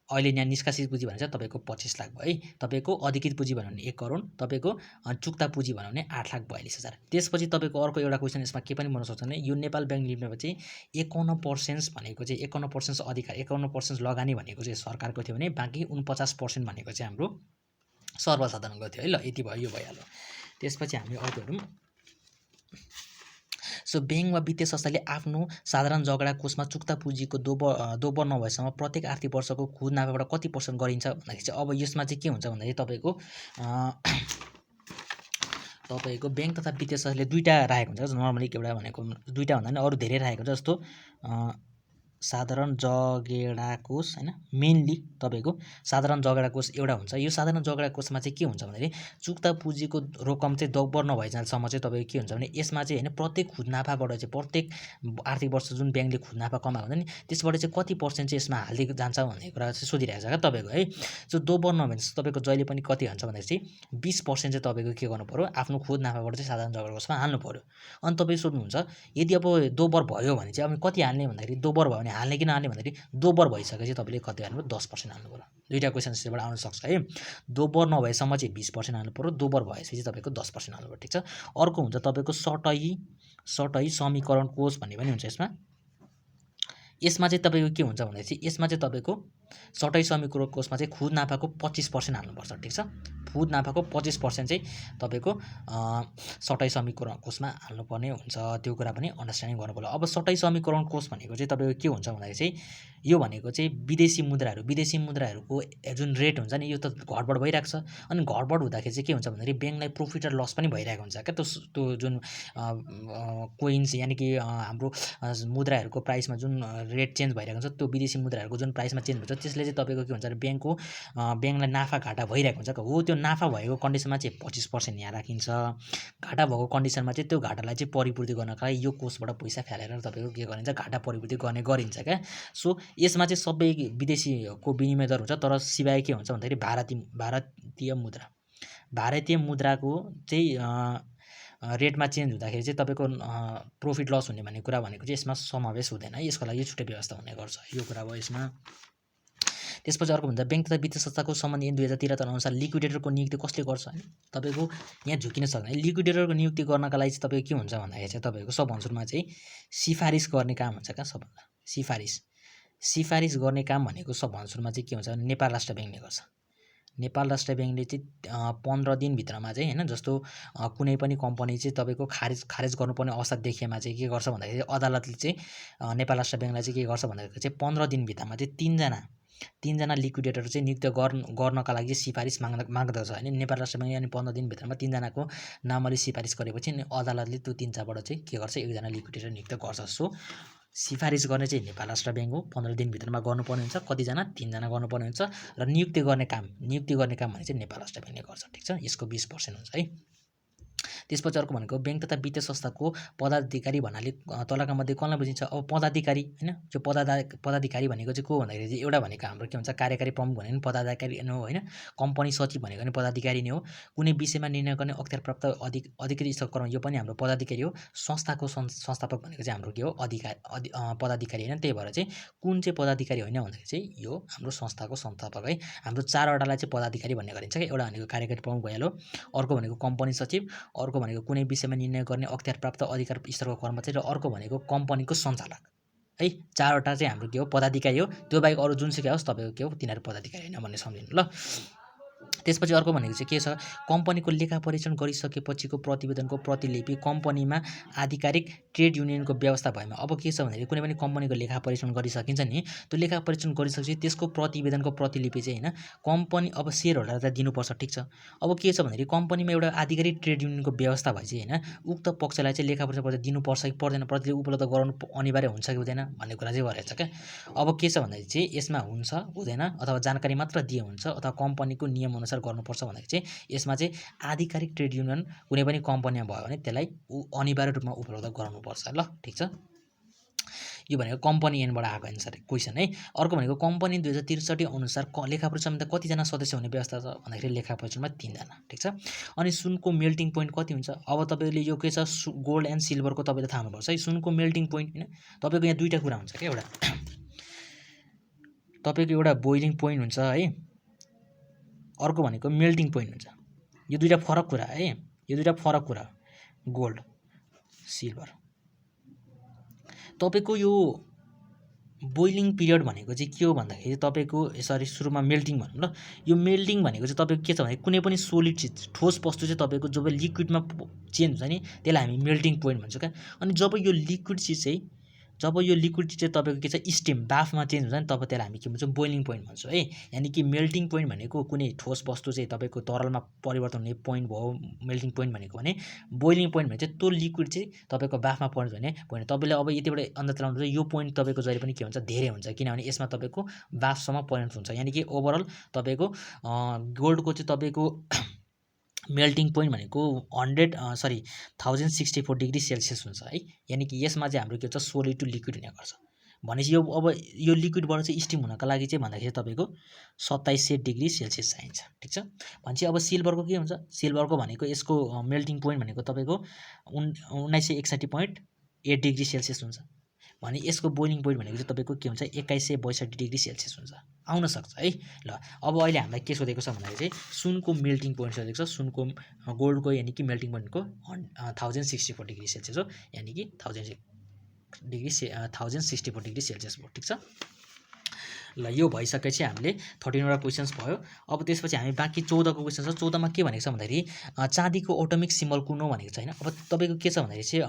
अहिले यहाँ निष्कासित पुँजी भनेको तपाईँको 25 लाख भयो है। तपाईँको अधिकृत पुँजी भन्यो भने 1 करोड, तपाईँको चुक्ता पुँजी भन्यो भने 8,42,000। त्यसपछि तपाईँको अर्को एउटा क्वेसन यसमा के पनि भन्नु सक्छ भने यो नेपाल ब्याङ्क लिमिटेडमा चाहिँ 51% भनेको चाहिँ 51% अधिकार, 51% लगानी भनेको चाहिँ सरकारको थियो भने बाँकी 49% भनेको चाहिँ हाम्रो सर्वसाधारणको थियो है। ल यति भयो, यो भइहाल्यो। त्यसपछि हामी अर्को हेरौँ। सो ब्याङ्क वा वित्तीय संस्थाले आफ्नो साधारण झगडा कोषमा चुक्ता पुँजीको दोबर नभएसम्म प्रत्येक आर्थिक वर्षको खुद नाफाबाट कति % गरिन्छ भन्दाखेरि चाहिँ अब यसमा चाहिँ के हुन्छ भन्दाखेरि तपाईँको ब्याङ्क तथा वित्तीय संस्थाले दुईवटा राखेको हुन्छ। नर्मली एउटा भनेको दुईवटा भन्दा पनि अरू धेरै राखेको हुन्छ। जस्तो साधारण जगेडा कोष हैन, मेनली तपाईको साधारण जगेडा कोष एउटा हुन्छ। यो साधारण जगेडा कोषमा चाहिँ के हुन्छ भन्दाखेरि चुक्ता पुँजीको रकम चाहिँ दोब्बर नभएसम्म चाहिँ तपाईको के हुन्छ भने यसमा चाहिँ हैन प्रत्येक खुद नाफाबाट चाहिँ प्रत्येक आर्थिक वर्ष जुन ब्याङ्कले खुद नाफा कमाएको हुन्छ नि त्यसबाट चाहिँ कति % चाहिँ यसमा हाल्दै जान्छ भन्ने कुरा चाहिँ सोधिरहेको छ क्या तपाईको है। सो दोब्बर नभएपछि तपाईको जहिले पनि कति हुन्छ भन्दाखेरि चाहिँ 20% चाहिँ तपाईको के गर्नु पर्यो आफ्नो खुद नाफाबाट चाहिँ साधारण जगेडा कोषमा हाल्नु पर्यो। अनि तपाईले सोध्नुहुन्छ यदि अब दोब्बर भयो भने चाहिँ अब कति हाल्ने भन्दाखेरि दोब्बर भयो भने हाल्ने कि नहाल्ने भन्दाखेरि दोब्बर भइसकेपछि तपाईले कति हाल्नु पर्यो 10% हाल्नु पर्यो। दुईटा क्वेशन यसबाट आउन सक्छ है। दोब्बर नभएसम्म चाहिँ 20% हाल्नु पर्यो, दोब्बर भएपछि तपाईको 10% हाल्नु पर्यो, ठीक छ। अर्को हुन्छ तपाईको सटै समीकरण कोष भन्ने पनि हुन्छ यसमा। यसमा चाहिँ तपाईको के हुन्छ भन्दाखेरि यसमा चाहिँ तपाईको सटै समीकरण कोषमा चाहिँ खुद नाफाको 25% हाल्नुपर्छ, ठीक छ। शुद्ध नाफाको 25% चाहिँ तपाईँको सटाइ समीकरण कोषमा हाल्नुपर्ने हुन्छ। त्यो कुरा पनि अन्डरस्ट्यान्डिङ गर्नुपर्छ। अब सटाइ समीकरण कोष भनेको चाहिँ तपाईँको के हुन्छ भन्दाखेरि चाहिँ यो भनेको चाहिँ विदेशी मुद्राहरूको जुन रेट हुन्छ नि यो त घटबड भइरहेको छ। अनि घटबड हुँदाखेरि चाहिँ के हुन्छ भन्दाखेरि ब्याङ्कलाई प्रफिट र लस पनि भइरहेको हुन्छ क्या। त्यो जुन कोइन्स यानि कि हाम्रो मुद्राहरूको प्राइसमा जुन रेट चेन्ज भइरहेको हुन्छ त्यो विदेशी मुद्राहरूको जुन प्राइसमा चेन्ज हुन्छ त्यसले चाहिँ तपाईँको के हुन्छ भने ब्याङ्कलाई नाफा घाटा भइरहेको हुन्छ। हो त्यो नाफा भएको कन्डिसनमा चाहिँ 25% यहाँ राखिन्छ। घाटा भएको कन्डिसनमा चाहिँ त्यो घाटालाई चाहिँ परिपूर्ति गर्नका लागि यो कोषबाट पैसा फालेर तपाईँको के गरिन्छ घाटा परिपूर्ति गर्ने गरिन्छ क्या। सो यसमा चाहिँ सबै विदेशीको विनिमय दर हुन्छ तर सिवाय के हुन्छ भन्दाखेरि भारतीय मुद्राको चाहिँ रेटमा चेन्ज हुँदाखेरि चाहिँ तपाईँको प्रफिट लस हुने भन्ने कुरा भनेको चाहिँ यसमा समावेश हुँदैन। यसको लागि छुट्टै व्यवस्था हुने गर्छ। यो कुरा भयो यसमा। त्यसपछि अर्को भन्छ ब्याङ्क तथा वित्तीय संस्थाको सम्बन्धी 2073 अनुसार लिक्विडेटरको नियुक्ति कसले गर्छ हैन। तपाईँको यहाँ झुकिन सक्दैन। लिक्विडेटरको नियुक्ति गर्नका लागि चाहिँ तपाईँको के हुन्छ भन्दाखेरि चाहिँ तपाईँको सबभन्सुरमा चाहिँ सिफारिस गर्ने काम हुन्छ क्या। सबभन्दा सिफारिस गर्ने काम भनेको सबभन्सुरमा चाहिँ के हुन्छ नेपाल राष्ट्र ब्याङ्कले गर्छ। नेपाल राष्ट्र ब्याङ्कले चाहिँ 15 दिनभित्रमा चाहिँ हैन जस्तो कुनै पनि कम्पनी चाहिँ तपाईँको खारेज गर्नुपर्ने अवस्था देखिएमा चाहिँ के गर्छ भन्दाखेरि अदालतले चाहिँ नेपाल राष्ट्र ब्याङ्कलाई चाहिँ के गर्छ भन्दाखेरि चाहिँ 15 दिनभित्रमा चाहिँ तीनजना लिक्विडेटर चाहिँ नियुक्त गर्नका लागि सिफारिस माग्दछ हैन। नेपाल राष्ट्र ब्याङ्कले अनि 15 दिनभित्रमा तीनजनाको नामले सिफारिस गरेपछि अदालतले त्यो तीनजनाबाट चाहिँ के गर्छ एकजना लिक्विडेटर नियुक्त गर्छ। सो सिफारिस गर्ने चाहिँ नेपाल राष्ट्र ब्याङ्क हो। 15 दिनभित्रमा गर्नुपर्ने हुन्छ। कतिजना 3जना गर्नुपर्ने हुन्छ र नियुक्ति गर्ने काम भने चाहिँ नेपाल राष्ट्र ब्याङ्कले गर्छ। ठिक छ। यसको 20% हुन्छ है। त्यसपछि अर्को भनेको ब्याङ्क तथा वित्तीय संस्थाको पदाधिकारी भन्नाले तलका मध्ये कसलाई बुझिन्छ। अब पदाधिकारी हैन त्यो पदाधिकारी भनेको चाहिँ को भन्दाखेरि चाहिँ एउटा भनेको हाम्रो के हुन्छ कार्यकारी प्रमुख भनेको पनि पदाधिकारी नै हो हैन। कम्पनी सचिव भनेको पनि पदाधिकारी नै हो। कुनै विषयमा निर्णय गर्ने अख्तियारप्राप्त अधिकृत स्तरकर्मी यो पनि हाम्रो पदाधिकारी हो। संस्थाको संस्थापक भनेको चाहिँ हाम्रो के हो पदाधिकारी हैन। त्यही भएर चाहिँ कुन चाहिँ पदाधिकारी होइन भन्दाखेरि चाहिँ यो हाम्रो संस्थाको संस्थापक है। हाम्रो 4वटालाई चाहिँ पदाधिकारी भन्ने गरिन्छ क्या। एउटा भनेको कार्यकारी प्रमुख भइहाल्यो, अर्को भनेको कम्पनी सचिव, अर्को भनेको कुनै विषयमा निर्णय गर्ने अख्तियारप्राप्त अधिकार स्तरको कर्मचारी र अर्को भनेको कम्पनीको सञ्चालक है। 4वटा चाहिँ हाम्रो के हो पदाधिकारी हो। त्यो बाहेक अरू जुनसुकै होस् तपाईँको के हो तिनीहरू पदाधिकारी होइन भन्ने सम्झिनु ल। त्यसपछि अर्को भनेको चाहिँ के छ कम्पनीको लेखा परीक्षण गरिसकेपछिको प्रतिवेदनको प्रतिलिपि कम्पनीमा आधिकारिक ट्रेड युनियनको व्यवस्था भएमा। अब के छ भन्दाखेरि कुनै पनि कम्पनीको लेखा परीक्षण गरिसकिन्छ नि त्यो लेखा परीक्षण गरिसकेपछि त्यसको प्रतिवेदनको प्रतिलिपि चाहिँ हैन कम्पनी अब सेयर होल्डरलाई दिनुपर्छ। ठिक छ। अब के छ भन्दाखेरि कम्पनीमा एउटा आधिकारिक ट्रेड युनियनको व्यवस्था भए चाहिँ हैन उक्त पक्षलाई चाहिँ लेखा परीक्षण दिनुपर्छ कि पर्दैन, प्रतिलिपि उपलब्ध गराउनु अनिवार्य हुन्छ कि हुँदैन भन्ने कुरा चाहिँ गरेछ क्या। अब के छ भन्दाखेरि चाहिँ यसमा हुन्छ हुँदैन अथवा जानकारी मात्र दिए हुन्छ अथवा कम्पनीको नियम अनुसार गर्नुपर्छ भन्दाखेरि चाहिँ यसमा चाहिँ आधिकारिक ट्रेड युनियन कुनै पनि कम्पनीमा भयो भने त्यसलाई अनिवार्य रूपमा उपलब्ध गराउनुपर्छ ल। ठिक छ। यो भनेको कम्पनी एनबाट आएको एन्सर क्वेसन है। अर्को भनेको कम्पनी 2063 अनुसार लेखा परीक्षणमा कतिजना सदस्य हुने व्यवस्था छ भन्दाखेरि लेखा परीक्षणमा 3जना। ठिक छ। अनि सुनको मेल्टिङ पोइन्ट कति हुन्छ। अब तपाईँले यो के छ गोल्ड एन्ड सिल्भरको तपाईँले थाहा हुनुपर्छ है। सुनको मेल्टिङ पोइन्ट हैन तपाईँको यहाँ दुईटा कुरा हुन्छ क्या। एउटा तपाईँको एउटा बोइलिङ पोइन्ट हुन्छ है, अर्को भनेको मेल्टिङ पोइन्ट हुन्छ। यो दुईटा फरक कुरा है। यो दुईटा फरक कुरा गोल्ड सिल्भर। तपाईँको यो बोइलिङ पिरियड भनेको चाहिँ के हो भन्दाखेरि तपाईँको सुरुमा मेल्टिङ भनौँ ल। यो मेल्टिङ भनेको चाहिँ तपाईँको के छ भने कुनै पनि सोलिड चिज ठोस वस्तु चाहिँ तपाईँको जब लिक्विडमा चेन्ज हुन्छ नि त्यसलाई हामी मेल्टिङ पोइन्ट भन्छौँ क्या। अनि जब यो लिक्विड चिज चाहिँ तपाईँको के छ स्टिम बाफमा चेन्ज हुन्छ नि तब त्यसलाई हामी के भन्छौँ बोइलिङ पोइन्ट भन्छौँ है। यानि कि मेल्टिङ पोइन्ट भनेको कुनै ठोस वस्तु चाहिँ तपाईँको तरलमा परिवर्तन हुने पोइन्ट भयो मेल्टिङ पोइन्ट भनेको भने बोइलिङ पोइन्ट भने चाहिँ त्यो लिक्विड चाहिँ तपाईँको बाफमा परिवर्तन हुने पोइन्ट। तपाईँले अब यतिबाट अन्दाज लगाउनु यो पोइन्ट तपाईँको जहिले पनि के हुन्छ धेरै हुन्छ किनभने यसमा तपाईँको बाफसम्म परिवर्तन हुन्छ। यानि कि ओभरअल तपाईँको गोल्डको चाहिँ तपाईँको मेल्टिङ पोइन्ट भनेको 1064 डिग्री सेल्सियस हुन्छ है। यानि कि यसमा चाहिँ हाम्रो के हुन्छ सोलिड टु लिक्विड हुने गर्छ भनेपछि यो लिक्विडबाट चाहिँ स्टिम हुनका लागि चाहिँ भन्दाखेरि तपाईँको 2700 डिग्री सेल्सियस चाहिन्छ। ठिक छ। भनेपछि अब सिल्भरको के हुन्छ सिल्भरको भनेको यसको मेल्टिङ पोइन्ट भनेको तपाईँको 1961.8 डिग्री सेल्सियस हुन्छ भने यसको बोइलिङ पोइन्ट भनेको चाहिँ तपाईँको के हुन्छ 2162 डिग्री सेल्सियस हुन्छ आउन सक्छ है। ल अब अहिले हामीलाई के सोधेको छ भन्दाखेरि चाहिँ सुनको मेल्टिङ पोइन्ट सोधेको छ। सुनको गोल्डको यानि कि मेल्टिङ पोइन्टको 1064 डिग्री सेल्सियस हो यानि कि 1064 डिग्री सेल्सियस हो। ठिक छ। ल यो भइसकेपछि हामीले 13वटा क्वेसन्स भयो। अब त्यसपछि हामी बाँकी 14को क्वेसन छ। 14मा के भनेको छ भन्दाखेरि चाँदीको एटोमिक सिम्बल कुन हो भनेको छ हैन। अब तपाईँको के छ भन्दाखेरि चाहिँ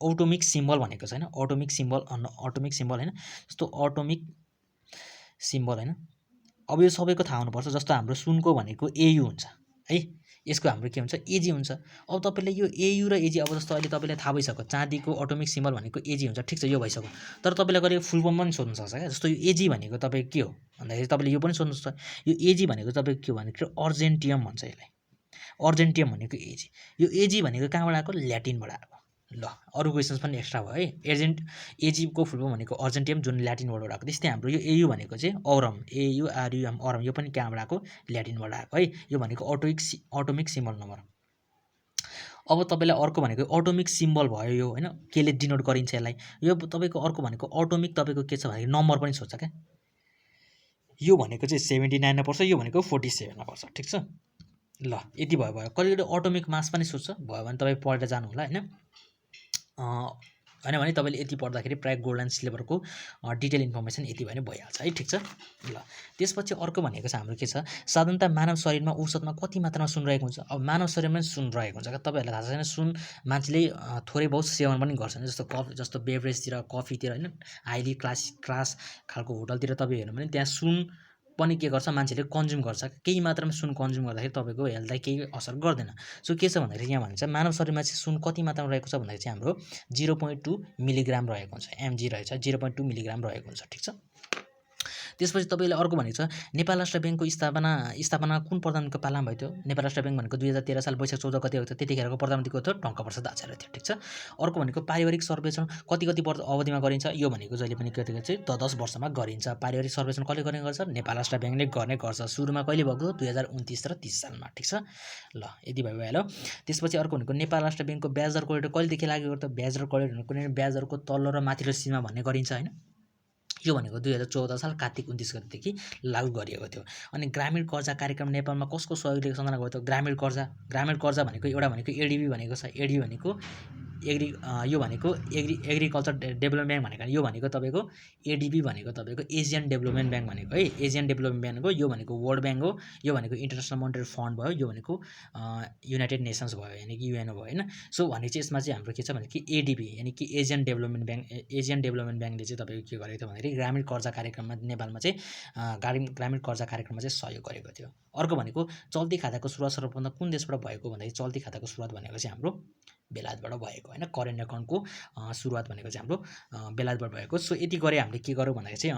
एटोमिक सिम्बल भनेको छ हैन, एटोमिक सिम्बल हैन, जस्तो एटोमिक सिम्बल हैन। अब यो सबैको थाहा हुनुपर्छ। जस्तो हाम्रो सुनको भनेको एयु हुन्छ है, यसको हाम्रो के हुन्छ एजी हुन्छ। अब तपाईँले यो एयु र एजी, अब जस्तो अहिले तपाईँलाई थाहा भइसक्यो चाँदीको एटोमिक सिम्बल भनेको एजी हुन्छ, ठिक छ यो भइसक्यो। तर तपाईँले गरे फुल फर्म पनि सोध्न सक्छ क्या। जस्तो यो एजी भनेको तपाईँको के हो भन्दाखेरि तपाईँले यो पनि सोध्नु सक्छ, यो एजी भनेको तपाईँको के हो भनेको अर्जेन्टियम भन्छ यसलाई। अर्जेन्टियम भनेको एजी, यो एजी भनेको कहाँबाट आएको ल्याटिनबाट आएको। ल अरू क्वेसन्स पनि एक्स्ट्रा भयो है। एजीको फुल फर्म भनेको अर्जेन्टियम जुन ल्याटिनबाट आएको। त्यस्तै हाम्रो यो एयु भनेको चाहिँ औरम, एयुआरयुएम औरम, यो पनि कहाँबाट आएको ल्याटिनबाट आएको है। यो भनेको एटोमिक सिम्बल नम्बर। अब तपाईँलाई अर्को भनेको एटोमिक सिम्बल भयो यो हैन, केले डिनोट गरिन्छ यसलाई। यो तपाईँको अर्को भनेको एटोमिक तपाईँको के छ भने नम्बर पनि सोध्छ क्या। यो भनेको चाहिँ 79 मा पर्छ, यो भनेको 47 मा पर्छ, ठिक छ। ल यति भयो कहिले एटोमिक मास पनि सोध्छ, भयो भने तपाईँ पढेर जानु होला हैन। हैन भने तपाईँले यति पढ्दाखेरि प्राय गोल्ड एन्ड सिल्भरको डिटेल इन्फर्मेसन यति भने भइहाल्छ है, ठिक छ। ल त्यसपछि अर्को भनेको छ हाम्रो के छ, साधारणतः मानव शरीरमा औसतमा कति मात्रामा सुन रहेको हुन्छ। अब मानव शरीरमा सुन रहेको हुन्छ, तपाईँहरूलाई थाहा छैन सुन मान्छेले थोरै बहुत सेवन पनि गर्छन्। जस्तो बेभरेजतिर, कफीतिर हैन, हाइली क्लास खालको होटलतिर तपाईँ हेर्नु भने त्यहाँ सुन पनि के गर्छ मान्छेले कन्ज्युम गर्छ। केही मात्रामा सुन कन्ज्युम गर्दाखेरि तपाईँको हेल्थलाई केही असर गर्दैन। सो के छ भन्दाखेरि यहाँ भन्छ मानव शरीरमा चाहिँ सुन कति मात्रामा रहेको छ भन्दाखेरि चाहिँ हाम्रो 0.2 मिलिग्राम रहेको हुन्छ, एमजी रहेछ, 0.2 मिलिग्राम रहेको हुन्छ, ठिक छ। त्यसपछि तपाईँले अर्को भनेको छ नेपाल राष्ट्र ब्याङ्कको स्थापना कुन प्रधानमन्त्रीको पालामा भएको थियो। नेपाल राष्ट्र ब्याङ्क भनेको 2013 साल वैशाख 14 गते भएको थियो। त्यतिखेरको प्रधानमन्त्रीको थियो टङ्कप्रसाद आचार्य थियो, ठिक छ। अर्को भनेको पारिवारिक सर्वेक्षण कति अवधिमा गरिन्छ। यो भनेको जहिले पनि कति चाहिँ 10 वर्षमा गरिन्छ। पारिवारिक सर्वेक्षण कहिले गर्ने गर्छ, नेपाल राष्ट्र ब्याङ्कले गर्ने गर्छ। सुरुमा कहिले भएको 2029 र 30 सालमा, ठिक छ। ल यति भइहाल्यो। त्यसपछि अर्को भनेको नेपाल राष्ट्र ब्याङ्कको ब्याज दर करिडोर कहिलेदेखि लागू गर्छ। ब्याज दर करिडोर भनेको कुनै ब्याज दरको तल्लो र माथिल्लो सीमा भन्ने गरिन्छ हैन। यो भनेको 2014 साल कार्तिक 29 गतेदेखि लागू गरिएको थियो। अनि ग्रामीण कर्जा कार्यक्रम नेपालमा कसको सहयोगले सञ्चालन भएको थियो। ग्रामीण कर्जा भनेको एउटा भनेको एडिबी भनेको छ। एडिबी भनेको यो भनेको एग्रिकल्चर डेभलपमेन्ट ब्याङ्क भनेको, यो भनेको तपाईँको एडिबी भनेको तपाईँको एसियन डेभलपमेन्ट ब्याङ्क भनेको है, एसियन डेभलपमेन्ट ब्याङ्क हो। यो भनेको वर्ल्ड ब्याङ्क हो। यो भनेको इन्टरनेसनल मोनेटरी फन्ड भयो। यो भनेको युनाइटेड नेसन्स भयो, यानि कि युएनओ भयो हैन। सो भनेपछि यसमा चाहिँ हाम्रो के छ भने कि एडिबी यानि कि एसियन डेभलपमेन्ट ब्याङ्कले चाहिँ तपाईँको के गरेको थियो भन्दाखेरि ग्रामीण कर्जा कार्यक्रममा नेपालमा चाहिँ ग्रामीण कर्जा कार्यक्रममा चाहिँ सहयोग गरेको थियो। अर्को भनेको चल्ती खाताको सुरुवात सर्वप्रथम कुन देशबाट भएको भन्दाखेरि चल्ती खाताको सुरुवात भनेको चाहिँ हाम्रो बेलायतबाट भएको हैन। करेन्ट अकाउन्टको सुरुवात भनेको चाहिँ हाम्रो बेलायतबाट भएको। सो यति गरे हामीले के गर्यौँ भन्दाखेरि चाहिँ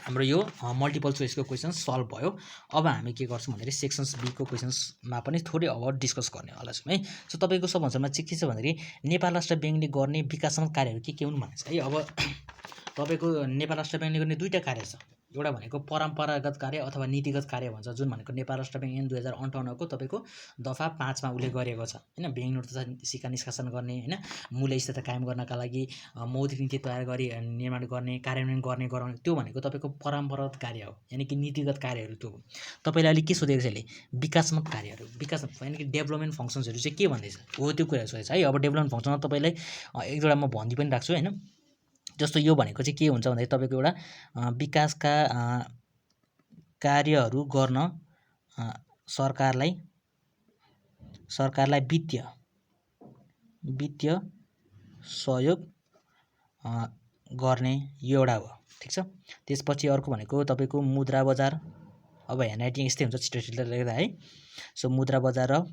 हाम्रो यो मल्टिपल चोइसको क्वेसन सल्भ भयो। अब हामी के गर्छौँ भन्दाखेरि सेक्सन्स बीको क्वेसन्समा पनि थोरै अब डिस्कस गर्नेवाला छौँ है। सो तपाईँको सबभन्दा चाहिँ के छ भन्दाखेरि नेपाल राष्ट्र ब्याङ्कले गर्ने विकासात्मक कार्यहरू के हुन् भनेको छ है। अब तपाईँको नेपाल राष्ट्र ब्याङ्कले गर्ने दुईवटा कार्य छ। एउटा भनेको परम्परागत कार्य अथवा नीतिगत कार्य भन्छ, जुन भनेको नेपाल राष्ट्र ब्याङ्क ऐन 2058 को तपाईँको दफा 5 मा उल्लेख गरेको छ हैन। ब्याङ्क नोट तथा सिक्का निष्कासन गर्ने हैन, मूल्य स्थिरता कायम गर्नका लागि मौद्रिक नीति तयार गरी निर्माण गर्ने, कार्यान्वयन गर्ने गराउने, त्यो भनेको तपाईँको परम्परागत कार्य हो, यानि कि नीतिगत कार्यहरू। त्यो तपाईँले अहिले के सोधेको छ यसले विकासत्मक कार्यहरू, यानि कि डेभलपमेन्ट फङ्सन्सहरू चाहिँ के भन्दैछ हो, त्यो कुरा सोधेको छ है। अब डेभलपमेन्ट फङ्सनमा तपाईँलाई एक दुईवटा म भन्दि पनि राख्छु हैन। जस्तो यो भनेको चाहिँ के हुन्छ भन्दाखेरि तपाईँको एउटा विकासका कार्यहरू गर्न सरकारलाई वित्तीय सहयोग गर्ने यो एउटा हो, ठिक छ। त्यसपछि अर्को भनेको तपाईँको मुद्रा बजार। अब ह्यान्डराइटिङ यस्तै हुन्छ छिटो लेख्दा है। सो मुद्रा बजार र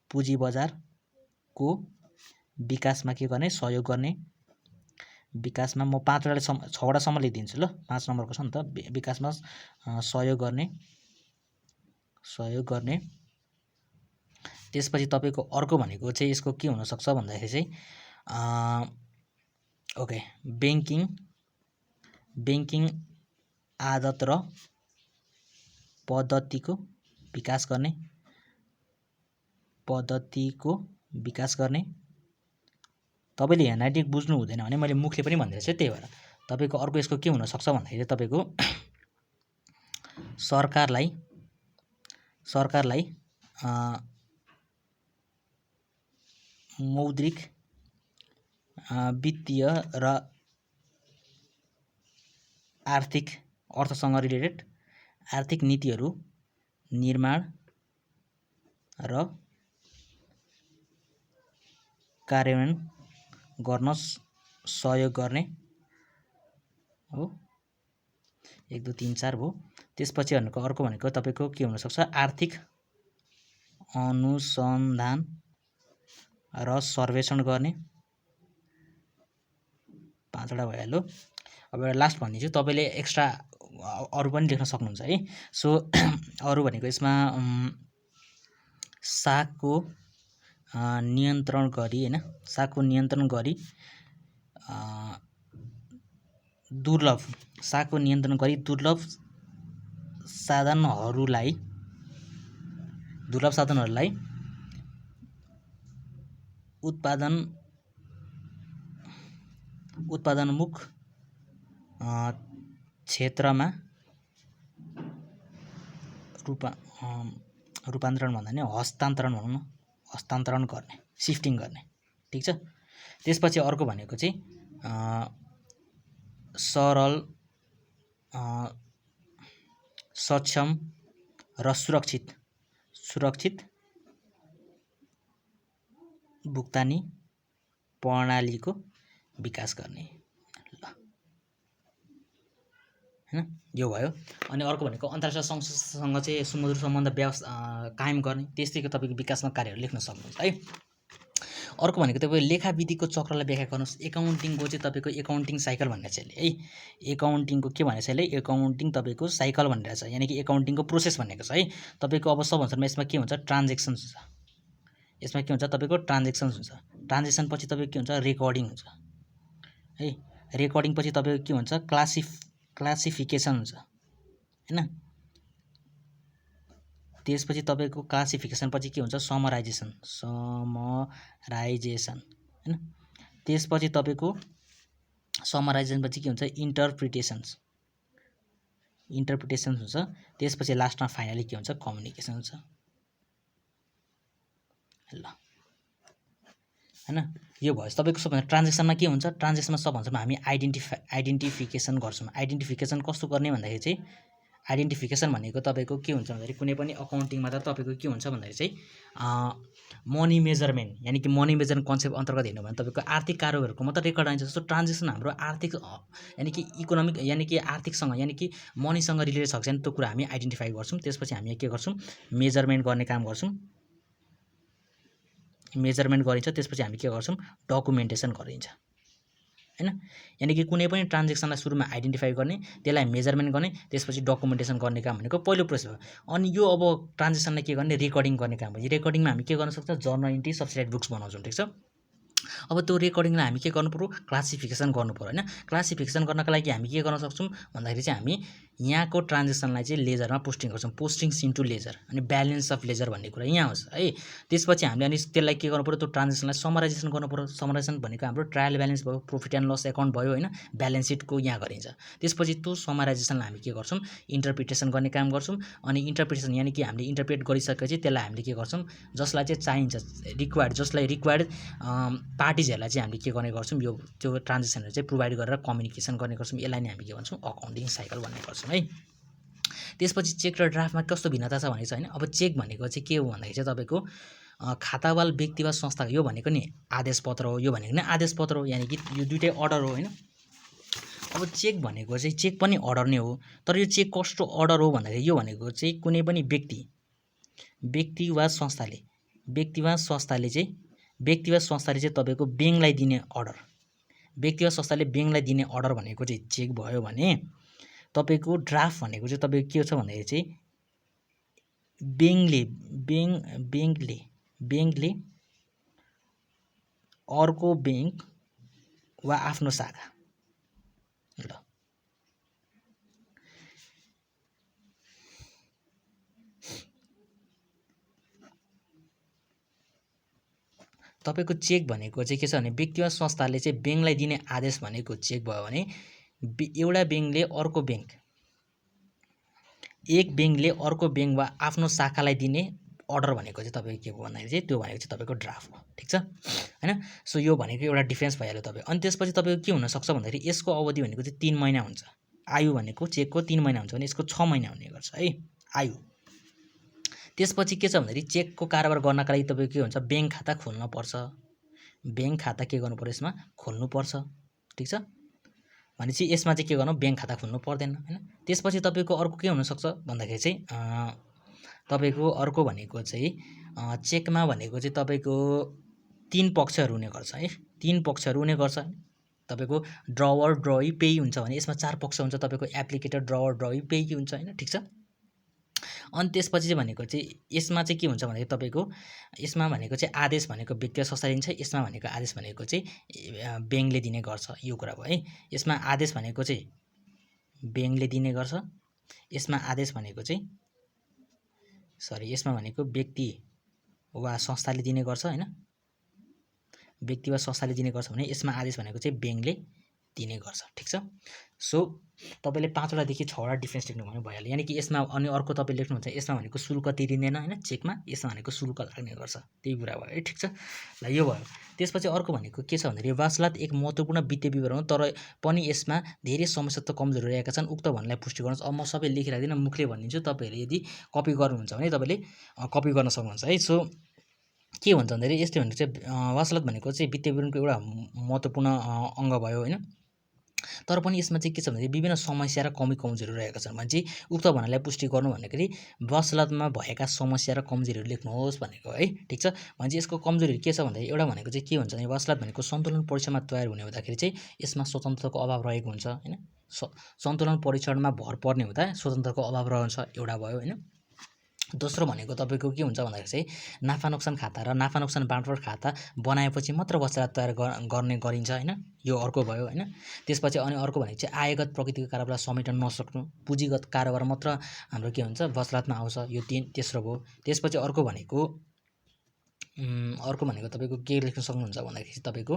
पुँजी बजारको विकासमा के गर्ने सहयोग गर्ने। विकासमा म 6वटासम्म लेखिदिन्छु ल, 5 नम्बरको छ नि त। विकासमा सहयोग गर्ने। त्यसपछि तपाईँको अर्को भनेको चाहिँ यसको के हुनसक्छ भन्दाखेरि चाहिँ ओके ब्याङ्किङ आदत र पद्धतिको विकास गर्ने। तपाईँले ह्यान्डराइटिङ बुझ्नु हुँदैन भने मैले मुखले पनि भनिदिएको छु, त्यही भएर तपाईँको अर्को यसको के हुनसक्छ भन्दाखेरि तपाईँको सरकारलाई मौद्रिक वित्तीय र आर्थिक अर्थसँग रिलेटेड आर्थिक नीतिहरू निर्माण र कार्यान्वयन गर्न सहयोग गर्ने हो। 1 2 3 4 भयो। त्यसपछि अर्को भनेको तपाईँको के हुनसक्छ, आर्थिक अनुसन्धान र सर्वेक्षण गर्ने, 5 वटा भइहाल्यो। अब एउटा लास्ट भनिदिन्छु, तपाईँले एक्स्ट्रा अरू पनि लेख्न सक्नुहुन्छ है। सो अरू भनेको यसमा सागको नियन्त्रण गरी हैन, सागको नियन्त्रण गरी दुर्लभ सागको नियन्त्रण गरी दुर्लभ साधनहरूलाई उत्पादनमुख क्षेत्रमा रूपान्तरण भन्दा नि हस्तान्तरण भनौँ न, हस्तान्तरण गर्ने, सिफ्टिङ गर्ने। ठिक छ। त्यसपछि अर्को भनेको चाहिँ सरल, सक्षम र सुरक्षित भुक्तानी प्रणालीको विकास गर्ने। ल हैन, यो भयो। अनि अर्को भनेको अन्तर्राष्ट्रिय संस्थासँग चाहिँ सुमधुर सम्बन्ध कायम गर्ने, त्यस्तैको तपाईँको विकासमा कार्यहरू लेख्न सक्नुहुन्छ है। अर्को भनेको तपाईँ लेखा विधिको चक्रलाई व्याख्या गर्नुहोस्। एकाउन्टिङको चाहिँ तपाईँको एकाउन्टिङ साइकल भनेको छ है। एकाउन्टिङको के भनेको छ यसले, एकाउन्टिङ तपाईँको साइकल भनेर छ, यानि कि एकाउन्टिङको प्रोसेस भनेको छ है। तपाईँको अब सबभन्दा यसमा के हुन्छ, ट्रान्जेक्सन्स हुन्छ। यसमा के हुन्छ, तपाईँको ट्रान्जेक्सन्स हुन्छ। ट्रान्जेक्सन पछि तपाईँको के हुन्छ, रेकर्डिङ हुन्छ है। रेकर्डिङ पछि तपाईँको के हुन्छ, क्लासिफिकेसन हुन्छ हैन। त्यसपछि तपाईँको क्लासिफिकेसन पछि के हुन्छ, समराइजेसन हैन। त्यसपछि तपाईँको समराइजेसन पछि के हुन्छ, इन्टरप्रिटेसन्स हुन्छ। त्यसपछि लास्टमा फाइनली के हुन्छ, कम्युनिकेसन हुन्छ। ल हैन, यो भयो तपाईँको सबभन्दा। ट्रान्जेक्सनमा के हुन्छ, ट्रान्जेक्सनमा सबभन्दा हामी आइडेन्टिफिकेसन गर्छौँ। आइडेन्टिफिकेसन कस्तो गर्ने भन्दाखेरि चाहिँ, आइडेन्टिफिकेसन भनेको तपाईँको के हुन्छ भन्दाखेरि कुनै पनि अकाउन्टिङमा त तपाईँको के हुन्छ भन्दाखेरि चाहिँ मनी मेजरमेन्ट, यानि कि मनी मेजरमेन्ट कन्सेप्ट अन्तर्गत हेर्नु भने तपाईँको आर्थिक कारोबारहरूको मात्रै रेकर्ड आइन्छ। जस्तो ट्रान्जेक्सन हाम्रो आर्थिक यानि कि इकोनोमिक, यानि कि आर्थिकसँग, यानि कि मनीसँग रिलेटेड छ भने त्यो कुरा हामी आइडेन्टिफाई गर्छौँ। त्यसपछि हामी के गर्छौँ, मेजरमेन्ट गर्ने काम गर्छौँ। मेजरमेन्ट गरिन्छ, त्यसपछि हामी के गर्छौँ, डकुमेन्टेसन गरिन्छ हैन। यानि कि कुनै पनि ट्रान्जेक्सनलाई सुरुमा आइडेन्टिफाई गर्ने, त्यसलाई मेजरमेन्ट गर्ने, त्यसपछि डकुमेन्टेसन गर्ने काम भनेको पहिलो प्रोसेस हो। अनि यो अब ट्रान्जेक्सनलाई के गर्ने, रेकर्डिङ गर्ने काम हो। रेकर्डिङमा हामी के गर्न सक्छ, जर्नल इन्ट्री, सब्सिडाइज बुक्स बनाउँछौँ। ठिक छ। अब त्यो रेकर्डिङलाई हामी के गर्नु पर्यो, क्लासिफिकेसन गर्नु पर्यो हैन। क्लासिफिकेसन गर्नका लागि हामी के गर्न सक्छौँ भन्दाखेरि चाहिँ हामी यहाँको ट्रान्जेक्सनलाई चाहिँ लेजरमा पोस्टिङ गर्छौँ, पोस्टिङ्स इन्टु लेजर। अनि ब्यालेन्स अफ लेजर भन्ने कुरा यहाँ आउँछ है। त्यसपछि हामीले अनि त्यसलाई के गर्नु पर्यो, त्यो ट्रान्जेक्सनलाई समराइजेसन गर्नु पर्यो। समराइजेसन भनेको हाम्रो ट्रायल ब्यालेन्स भयो, प्रफिट एन्ड लस एकाउन्ट भयो हैन, ब्यालेन्स सिटको यहाँ गरिन्छ। त्यसपछि त्यो समराइजेसनलाई हामी के गर्छौँ, इन्टरप्रिटेसन गर्ने काम गर्छौँ। अनि इन्टरप्रिटेसन यानि कि हामीले इन्टरप्रेट गरिसकेपछि त्यसलाई हामीले के गर्छौँ, जसलाई चाहिँ चाहिन्छ, जसलाई रिक्वायर्ड पार्टिजहरूलाई चाहिँ हामीले के गर्ने गर्छौँ, यो त्यो ट्रान्जेक्सनहरू चाहिँ प्रोभाइड गरेर कम्युनिकेसन गर्ने गर्छौँ। यसलाई नै हामी के भन्छौँ, अकाउन्टिङ साइकल भन्ने गर्छौँ है। त्यसपछि चेक र ड्राफ्टमा कस्तो भिन्नता छ भनेको छ हैन। अब चेक भनेको चाहिँ के हो भन्दाखेरि चाहिँ तपाईँको खातावाल व्यक्ति वा संस्था, यो भनेको नि आदेश पत्र हो, यो भनेको नि आदेश पत्र हो, यानि कि यो दुइटै अर्डर हो हैन। अब चेक भनेको चाहिँ, चेक पनि अर्डर नै हो, तर यो चेक कस्तो अर्डर हो भन्दाखेरि यो भनेको चाहिँ कुनै पनि व्यक्ति वा संस्थाले चाहिँ तपाईँको ब्याङ्कलाई दिने अर्डर, व्यक्ति वा संस्थाले ब्याङ्कलाई दिने अर्डर भनेको चाहिँ चेक भयो भने, तपाईँको ड्राफ्ट भनेको चाहिँ तपाईँको के छ भन्दाखेरि चाहिँ ब्याङ्कले अर्को ब्याङ्क वा आफ्नो शाखा, ल तपाईँको चेक भनेको चाहिँ के छ भने, व्यक्ति वा संस्थाले चाहिँ ब्याङ्कलाई दिने आदेश भनेको चेक भयो भने, एउटा ब्याङ्कले अर्को ब्याङ्क, एक ब्याङ्कले अर्को ब्याङ्क वा आफ्नो शाखालाई दिने अर्डर भनेको चाहिँ तपाईँको के हो भन्दाखेरि चाहिँ त्यो भनेको चाहिँ तपाईँको ड्राफ्ट हो। ठिक छ हैन। सो यो भनेको एउटा डिफरेन्स भइहाल्यो तपाईँ। अनि त्यसपछि तपाईँको के हुनसक्छ भन्दाखेरि यसको अवधि भनेको चाहिँ 3 महिना हुन्छ। आयु भनेको चेकको 3 महिना हुन्छ भने यसको 6 महिना हुने गर्छ है आयु। त्यसपछि के छ भन्दाखेरि चेकको कारोबार गर्नका लागि तपाईँको के हुन्छ ब्याङ्क खाता खोल्न पर्छ। ब्याङ्क खाता के गर्नु पर्यो यसमा खोल्नुपर्छ, ठिक छ। भनेपछि यसमा चाहिँ के गर्नु ब्याङ्क खाता खोल्नु पर्दैन हैन। त्यसपछि तपाईँको अर्को के हुनसक्छ भन्दाखेरि चाहिँ तपाईँको अर्को भनेको चाहिँ चेकमा भनेको चाहिँ तपाईँको 3 पक्षहरू हुने गर्छ है, 3 पक्षहरू हुने गर्छ। तपाईँको ड्रवर ड्रवी पेई हुन्छ भने यसमा 4 पक्ष हुन्छ तपाईँको एप्लिकेटर ड्रवर ड्रवी पेई हुन्छ हैन, ठिक छ। अनि त्यसपछि चाहिँ भनेको चाहिँ यसमा चाहिँ के हुन्छ भन्दाखेरि तपाईँको यसमा भनेको चाहिँ आदेश भनेको व्यक्तिगत संस्था दिन्छ, यसमा भनेको आदेश भनेको चाहिँ ब्याङ्कले दिने गर्छ, यो कुरा भयो है। यसमा आदेश भनेको चाहिँ ब्याङ्कले दिने गर्छ, यसमा आदेश भनेको चाहिँ यसमा भनेको व्यक्ति वा संस्थाले दिने गर्छ हैन, व्यक्ति वा संस्थाले दिने गर्छ भने यसमा आदेश भनेको चाहिँ ब्याङ्कले दिने गर्छ, ठिक छ। सो तपाईँले 5 वटादेखि 6 वटा डिफ्रेन्स लेख्नु भने भइहाल्यो। यानि कि यसमा अनि अर्को तपाईँ लेख्नुहुन्छ यसमा भनेको शुल्क तिरिँदैन हैन चेकमा, यसमा भनेको शुल्क लाग्ने गर्छ, त्यही कुरा भयो है, ठिक छ। ल यो भयो। त्यसपछि अर्को भनेको के छ भन्दाखेरि वासलात एक महत्त्वपूर्ण वित्तीय विवरण हो, तर पनि यसमा धेरै समस्या कमजोरी रहेका छन्, उक्त भन्नलाई पुष्टि गर्नुहोस्। अब म सबै लेखिराख्दिनँ, मुखले भनिदिन्छु, तपाईँहरूले यदि कपी गर्नुहुन्छ भने तपाईँले कपी गर्न सक्नुहुन्छ है। सो के भन्छ भन्दाखेरि यस्तो भनेको चाहिँ वासलात भनेको चाहिँ वित्तीय विवरणको एउटा महत्त्वपूर्ण अङ्ग भयो हैन। तर पनि यसमा चाहिँ के छ भन्दाखेरि विभिन्न समस्या र कमी कमजोरी रहेका छन् भने चाहिँ उक्त भन्नलाई पुष्टि गर्नु भन्दाखेरि वासलातमा भएका समस्या र कमजोरीहरू लेख्नुहोस् भनेको है, ठिक छ। भने चाहिँ यसको कमजोरीहरू के छ भन्दाखेरि एउटा भनेको चाहिँ के हुन्छ भने वासलात भनेको सन्तुलन परीक्षणमा तयार हुने हुँदाखेरि चाहिँ यसमा स्वतन्त्रताको अभाव रहेको हुन्छ हैन। सन्तुलन परीक्षणमा भर पर्ने हुँदा स्वतन्त्रताको अभाव रहन्छ, एउटा भयो हैन। दोस्रो भनेको तपाईँको के हुन्छ भन्दाखेरि चाहिँ नाफा नोक्सान खाता र नाफा नोक्सान बाँडफाँड खाता बनाएपछि मात्र वासलात तयार गर्ने गरिन्छ हैन, यो अर्को भयो हैन। त्यसपछि अनि अर्को भनेको चाहिँ आयगत प्रकृतिको कारोबारलाई समेट्न नसक्नु, पुँजीगत कारोबार मात्र हाम्रो के हुन्छ वासलातमा आउँछ, यो तेस्रो भयो। त्यसपछि अर्को भनेको तपाईँको के लेख्न सक्नुहुन्छ भन्दाखेरि तपाईँको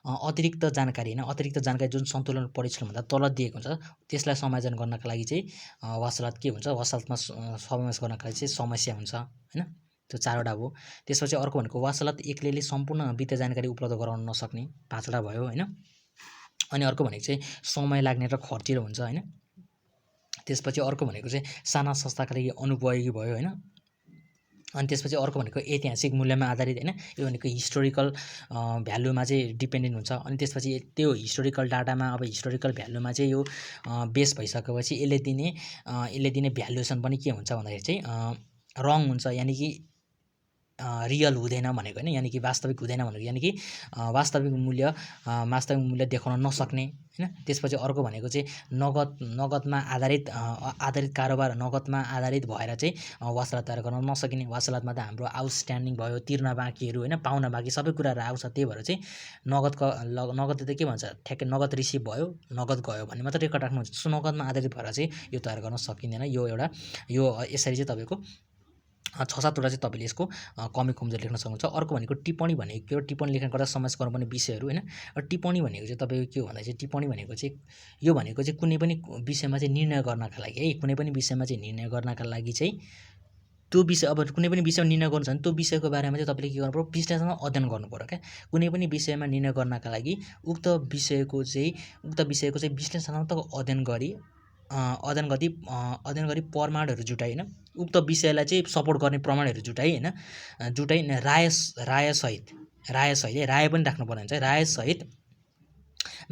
अतिरिक्त जानकारी हैन, अतिरिक्त जानकारी जुन सन्तुलन परीक्षणभन्दा तल दिएको हुन्छ त्यसलाई समायोजन गर्नका लागि चाहिँ वासलात के हुन्छ, वासलातमा समावेश गर्नका लागि चाहिँ समस्या हुन्छ हैन। त्यो 4 वटा भयो। त्यसपछि अर्को भनेको वासलात एक्लैले सम्पूर्ण वित्तीय जानकारी उपलब्ध गराउन नसक्ने, 5 वटा भयो हैन। अनि अर्को भनेको चाहिँ समय लाग्ने र खर्चिलो हुन्छ हैन। त्यसपछि अर्को भनेको चाहिँ साना संस्थाका लागि अनुपयोगी भयो हैन। अनि त्यसपछि अर्को भनेको ऐतिहासिक मूल्यमा आधारित हैन, यो भनेको हिस्टोरिकल भ्यालुमा चाहिँ डिपेन्डेन्ट हुन्छ। अनि त्यसपछि त्यो हिस्टोरिकल डाटामा अब हिस्टोरिकल भ्यालुमा चाहिँ यो बेस भइसकेपछि यसले दिने भ्यालुएसन पनि के हुन्छ भन्दाखेरि चाहिँ रङ हुन्छ, यानि कि रियल हुँदैन भनेको हैन, यानि कि वास्तविक हुँदैन भनेको, यानि कि वास्तविक मूल्य देखाउन नसक्ने हैन। त्यसपछि अर्को भनेको चाहिँ नगदमा आधारित कारोबार, नगदमा आधारित भएर चाहिँ वासलात तयार गर्न नसकिने। वासलातमा त हाम्रो आउटस्ट्यान्डिङ भयो, तिर्न बाँकीहरू हैन, पाउन बाँकी सबै कुराहरू आउँछ, त्यही भएर चाहिँ नगद त के भन्छ ठ्याक्कै नगद रिसिभ भयो, नगद गयो भन्ने मात्र रेकर्ड राख्नुहुन्छ। सो नगदमा आधारित भएर चाहिँ यो तयार गर्न सकिँदैन। यो यसरी चाहिँ तपाईँको 6-7 वटा चाहिँ तपाईँले यसको कमी कमजोरी लेख्न सक्नुहुन्छ। अर्को भनेको टिप्पणी भनेको के हो, टिप्पणी लेख्न गर्दा समावेश गर्नुपर्ने विषयहरू हैन। टिप्पणी भनेको चाहिँ तपाईँको के हो भन्दा चाहिँ टिप्पणी भनेको चाहिँ यो भनेको चाहिँ कुनै पनि विषयमा चाहिँ निर्णय गर्नका लागि है, कुनै पनि विषयमा चाहिँ निर्णय गर्नका लागि चाहिँ त्यो विषय अब कुनै पनि विषयमा निर्णय गर्नु छ भने त्यो विषयको बारेमा चाहिँ तपाईँले के गर्नु पर्यो, विश्लेषण अध्ययन गर्नु पर्यो क्या। कुनै पनि विषयमा निर्णय गर्नका लागि उक्त विषयको चाहिँ विश्लेषणात्मक अध्ययन गरी प्रमाणहरू जुटाइ हैन, उक्त विषयलाई चाहिँ सपोर्ट गर्ने प्रमाणहरू जुटाइ राय पनि राख्नु पर्ने हुन्छ। रायसहित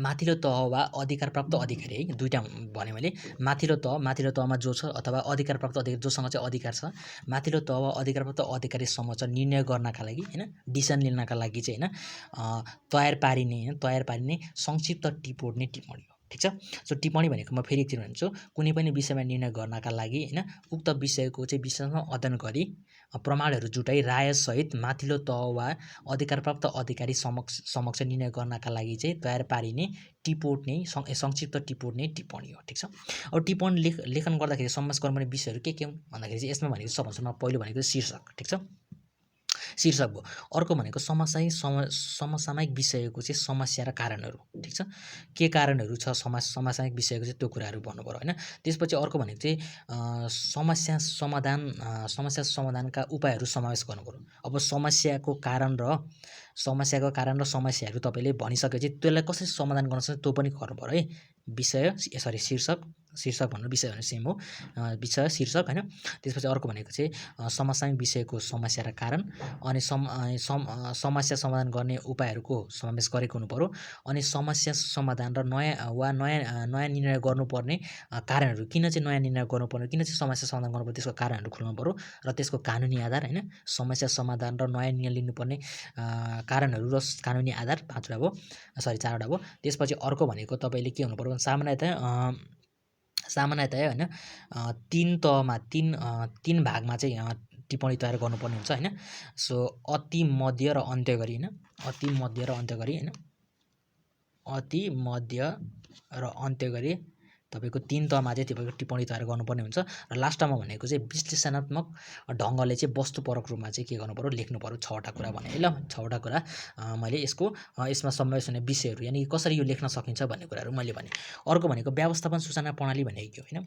माथिल्लो तह वा अधिकारप्राप्त अधिकारी है, दुईटा भने मैले माथिल्लो तहमा जो छ अथवा अधिकारप्राप्त अधिकारी जोसँग चाहिँ अधिकार छ, माथिल्लो तह वा अधिकारप्राप्त अधिकारी समक्ष निर्णय गर्नका लागि हैन, डिसिसन लिनका लागि चाहिँ हैन तयार पारिने संक्षिप्त टिप्पणी हो, ठिक छ। सो टिप्पणी भनेको म फेरि एकचोटि भन्छु, कुनै पनि विषयमा निर्णय गर्नका लागि हैन उक्त विषयको चाहिँ विश्लेषण अध्ययन गरी प्रमाणहरू जुटाइ रायसहित माथिल्लो तह वा अधिकारप्राप्त अधिकारी समक्ष निर्णय गर्नका लागि चाहिँ तयार पारिने संक्षिप्त टिप्पणी हो, ठिक छ। अब टिप्पणी लेखन गर्दाखेरि समावेश गर्नुपर्ने विषयहरू के हुन् भन्दाखेरि चाहिँ यसमा भनेको सबभन्दा सुरुमा पहिलो भनेको शीर्षक, ठिक छ, शीर्षक भयो। अर्को भनेको समसामयिक विषयको चाहिँ समस्या र कारणहरू, ठिक छ, के कारणहरू छ समसामयिक विषयको चाहिँ त्यो कुराहरू भन्नु पर्यो हैन। त्यसपछि अर्को भनेको चाहिँ समस्या समाधानका उपायहरू समावेश गर्नु पर्यो। अब समस्याको कारण र समस्याहरू तपाईँले भनिसकेपछि त्यसलाई कसरी समाधान गर्न सक्छ त्यो पनि गर्नु पर्यो है। शीर्षक, शीर्षक भन्नु विषय भने सेम हो, विषय शीर्षक होइन। त्यसपछि अर्को भनेको चाहिँ समसामयिक विषयको समस्या र कारण, अनि समस्या समाधान गर्ने उपायहरूको समावेश गरेको हुनुपर्यो, अनि समस्या समाधान र नयाँ निर्णय गर्नुपर्ने कारणहरू, किन चाहिँ नयाँ निर्णय गर्नुपर्ने, किन चाहिँ समस्या समाधान गर्नुपर्ने त्यसको कारणहरू खुलाउनु पर्यो, र त्यसको कानुनी आधार होइन। समस्या समाधान र नयाँ निर्णय लिनुपर्ने कारणहरू र कानुनी आधार 4वटा भयो। त्यसपछि अर्को भनेको तपाईँले के हुनुपर्यो सामान्यतया होइन 3 तहमा 3 भागमा चाहिँ टिप्पणी तयार गर्नुपर्ने हुन्छ होइन। सो अति मध्य र अन्त्य गरी होइन, अति मध्य र अन्त्य गरी तपाईँको 3 तहमा चाहिँ तपाईँको टिप्पणी तयार गर्नुपर्ने हुन्छ। र लास्टमा भनेको चाहिँ विश्लेषणात्मक ढङ्गले चाहिँ वस्तुपरक रूपमा चाहिँ के गर्नु पर्यो, लेख्नु पर्यो। 6वटा कुरा भने ल, 6वटा कुरा मैले यसमा समावेश हुने विषयहरू, यानि कसरी यो लेख्न सकिन्छ भन्ने कुराहरू मैले भने। अर्को भनेको व्यवस्थापन सूचना प्रणाली भनेको के हो होइन।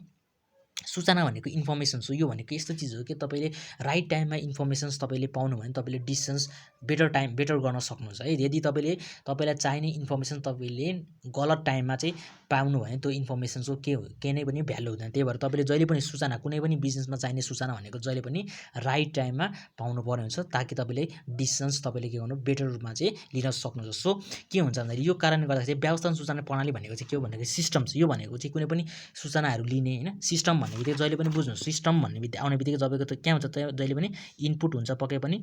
सूचना भनेको इन्फर्मेसन्स हो। यो भनेको यस्तो चिज हो कि तपाईँले राइट टाइममा इन्फर्मेसन्स तपाईँले पाउनु भयो भने तपाईँले डिसिसन्स बेटर गर्न सक्नुहुन्छ है। यदि तपाईँलाई चाहिने इन्फर्मेसन तपाईँले गलत टाइममा चाहिँ पाउनु भयो भने त्यो इन्फर्मेसन्सको केही नै पनि भ्यालु हुँदैन। त्यही भएर तपाईँले जहिले पनि सूचना, कुनै पनि बिजनेसमा चाहिने सूचना भनेको जहिले पनि राइट टाइममा पाउनुपर्ने हुन्छ, ताकि तपाईँले डिसिसन्स तपाईँले के गर्नु बेटर रूपमा चाहिँ लिन सक्नुहुन्छ। सो के हुन्छ भन्दाखेरि यो कारणले गर्दाखेरि व्यवस्थापन सूचना प्रणाली भनेको चाहिँ के हो भन्दाखेरि सिस्टम्स। यो भनेको चाहिँ कुनै पनि सूचनाहरू लिने होइन, सिस्टम भन्ने बित्तिकै जहिले पनि बुझ्नु, सिस्टम भन्ने बित्तिकै आउने बित्तिकै तपाईँको त के हुन्छ त जहिले पनि इनपुट हुन्छ, पक्कै पनि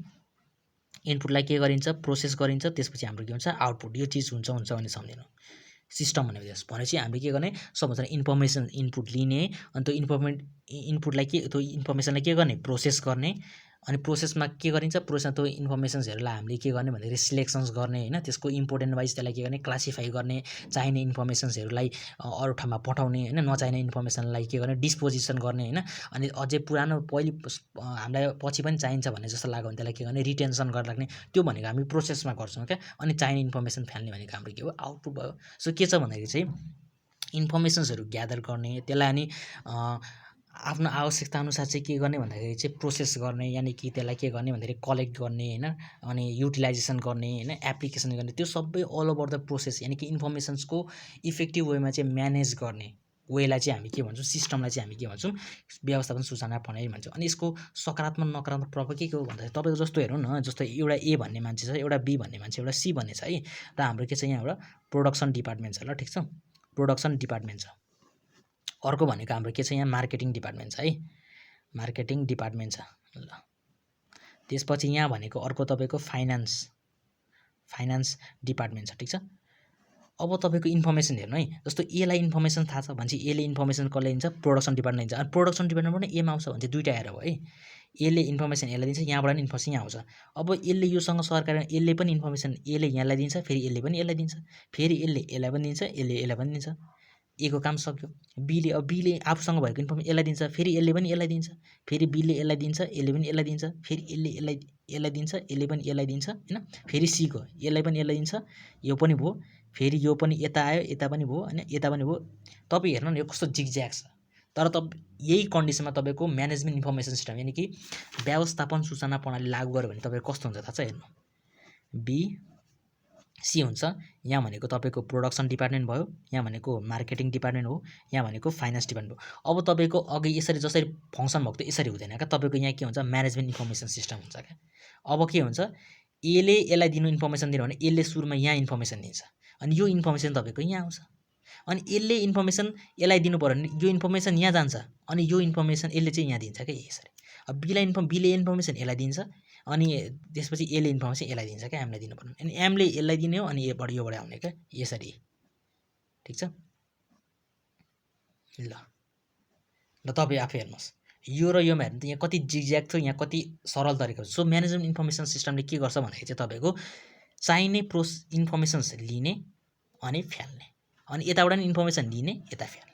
इनपुटलाई के गरिन्छ, प्रोसेस गरिन्छ, त्यसपछि हाम्रो के हुन्छ आउटपुट। यो चिज हुन्छ भन्ने सम्झिनु। सिस्टम भनेपछि हामीले के गर्ने, सबभन्दा इन्फर्मेसन इनपुट लिने, अनि त्यो त्यो इन्फर्मेसनलाई के गर्ने, प्रोसेस गर्ने, अनि प्रोसेसमा के गरिन्छ, प्रोसेसमा त्यो इन्फर्मेसन्सहरूलाई हामीले के गर्ने भन्दाखेरि सिलेक्सन्स गर्ने होइन, त्यसको इम्पोर्टेन्ट वाइज त्यसलाई के गर्ने, क्लासिफाई गर्ने, चाहिने इन्फर्मेसन्सहरूलाई अरू ठाउँमा पठाउने होइन, नचाहिने इन्फर्मेसनलाई के गर्ने, डिस्पोजिसन गर्ने होइन। अनि अझै पुरानो हामीलाई पछि पनि चाहिन्छ भन्ने जस्तो लाग्यो भने त्यसलाई के गर्ने, रिटेन्सन गरेर राख्ने। त्यो भनेको हामी प्रोसेसमा गर्छौँ क्या। अनि चाहिने इन्फर्मेसन फाल्ने भनेको हाम्रो के हो, आउटपुट भयो। सो के छ भन्दाखेरि चाहिँ इन्फर्मेसन्सहरू ग्यादर गर्ने, त्यसलाई अनि आफ्नो आवश्यकता अनुसार चाहिँ के गर्ने भन्दाखेरि चाहिँ प्रोसेस गर्ने, यानि कि त्यसलाई के गर्ने भन्दाखेरि कलेक्ट गर्ने होइन, अनि युटिलाइजेसन गर्ने होइन, एप्लिकेसन गर्ने, त्यो सबै अल ओभर द प्रोसेस, यानि कि इन्फर्मेसन्सको इफेक्टिभ वेमा चाहिँ म्यानेज गर्ने वेलाई चाहिँ हामी के भन्छौँ, सिस्टमलाई चाहिँ हामी के भन्छौँ, व्यवस्थापन सूचना प्रणाली भन्छौँ। अनि यसको सकारात्मक नकारात्मक प्रभाव के हो भन्दाखेरि तपाईँको जस्तो हेरौँ न, जस्तो एउटा ए भन्ने मान्छे छ, एउटा बी भन्ने मान्छे, एउटा सी भन्ने छ है, र हाम्रो के छ यहाँ एउटा प्रोडक्सन डिपार्टमेन्ट छ ल, ठिक छ, प्रोडक्सन डिपार्टमेन्ट छ। अर्को भनेको हाम्रो के छ यहाँ मार्केटिङ डिपार्टमेन्ट छ है, मार्केटिङ डिपार्टमेन्ट छ ल। त्यसपछि यहाँ भनेको अर्को तपाईँको फाइनान्स डिपार्टमेन्ट छ, ठिक छ। अब तपाईँको इन्फर्मेसन हेर्नु है, जस्तो एलाई इन्फर्मेसन थाहा छ भने चाहिँ एले इन्फर्मेसन कसले दिन्छ, प्रोडक्सन डिपार्टमेन्ट दिन्छ। अनि प्रोडक्सन डिपार्टमेन्टबाट एमा आउँछ भने चाहिँ दुईवटा आएर भयो है, एले इन्फर्मेसन यसलाई दिन्छ, यहाँबाट पनि इन्फर्मेसन यहाँ आउँछ। अब यसले योसँग सरकार यसले पनि इन्फर्मेसन यसले यहाँलाई दिन्छ, फेरि यसले पनि यसलाई दिन्छ, फेरि यसले यसलाई पनि दिन्छ, यसले पनि दिन्छ, एको काम सक्यो। बीले आफूसँग भएको इन्फर्मेसन यसलाई दिन्छ, फेरि यसले पनि यसलाई दिन्छ, फेरि बीले यसलाई दिन्छ, यसले पनि यसलाई दिन्छ, फेरि यसले यसलाई दिन्छ, यसले पनि यसलाई दिन्छ होइन, फेरि सीको यसलाई पनि यसलाई दिन्छ, यो पनि भयो, फेरि यो पनि यता आयो, यता पनि भयो होइन, यता पनि भयो। तपाईँ हेर्नु न यो कस्तो जिगज्याग छ। तर यही कन्डिसनमा तपाईँको म्यानेजमेन्ट इन्फर्मेसन सिस्टम यानि कि व्यवस्थापन सूचना प्रणाली लागू गर्यो भने तपाईँको कस्तो हुन्छ थाहा छ, हेर्नु सी हुन्छ। यहाँ भनेको तपाईँको प्रोडक्सन डिपार्टमेन्ट भयो, यहाँ भनेको मार्केटिङ डिपार्टमेन्ट हो, यहाँ भनेको फाइनेन्स डिपार्टमेन्ट हो। अब तपाईँको अघि यसरी जसरी फङ्सन भएको थियो यसरी हुँदैन क्या, तपाईँको यहाँ के हुन्छ म्यानेजमेन्ट इन्फर्मेसन सिस्टम हुन्छ क्या। अब के हुन्छ, एले यसलाई दिनु इन्फर्मेसन दिनु भने यसले सुरुमा यहाँ इन्फर्मेसन दिन्छ, अनि यो इन्फर्मेसन तपाईँको यहाँ आउँछ, अनि यसले इन्फर्मेसन यसलाई दिनु पऱ्यो भने यो इन्फर्मेसन यहाँ जान्छ, अनि यो इन्फर्मेसन यसले चाहिँ यहाँ दिन्छ क्या यसरी। अब बीले इन्फर्मेसन यसलाई दिन्छ, अनि त्यसपछि एले इन्फर्मेसन यसलाई दिन्छ क्या, एमलाई दिनु पर्ने, अनि एमले यसलाई दिने हो, अनि योबाट आउने क्या यसरी, ठिक छ ल। तपाईँ आफै हेर्नुहोस् यो र योमा हेर्नु त यहाँ कति जिगज्याग थियो, यहाँ कति सरल तरिका। सो म्यानेजमेन्ट इन्फर्मेसन सिस्टमले के गर्छ भन्दाखेरि चाहिँ तपाईँको चाहिने इन्फर्मेसन्स लिने अनि फ्याल्ने, अनि यताबाट नि इन्फर्मेसन लिने, यता फ्याल्ने,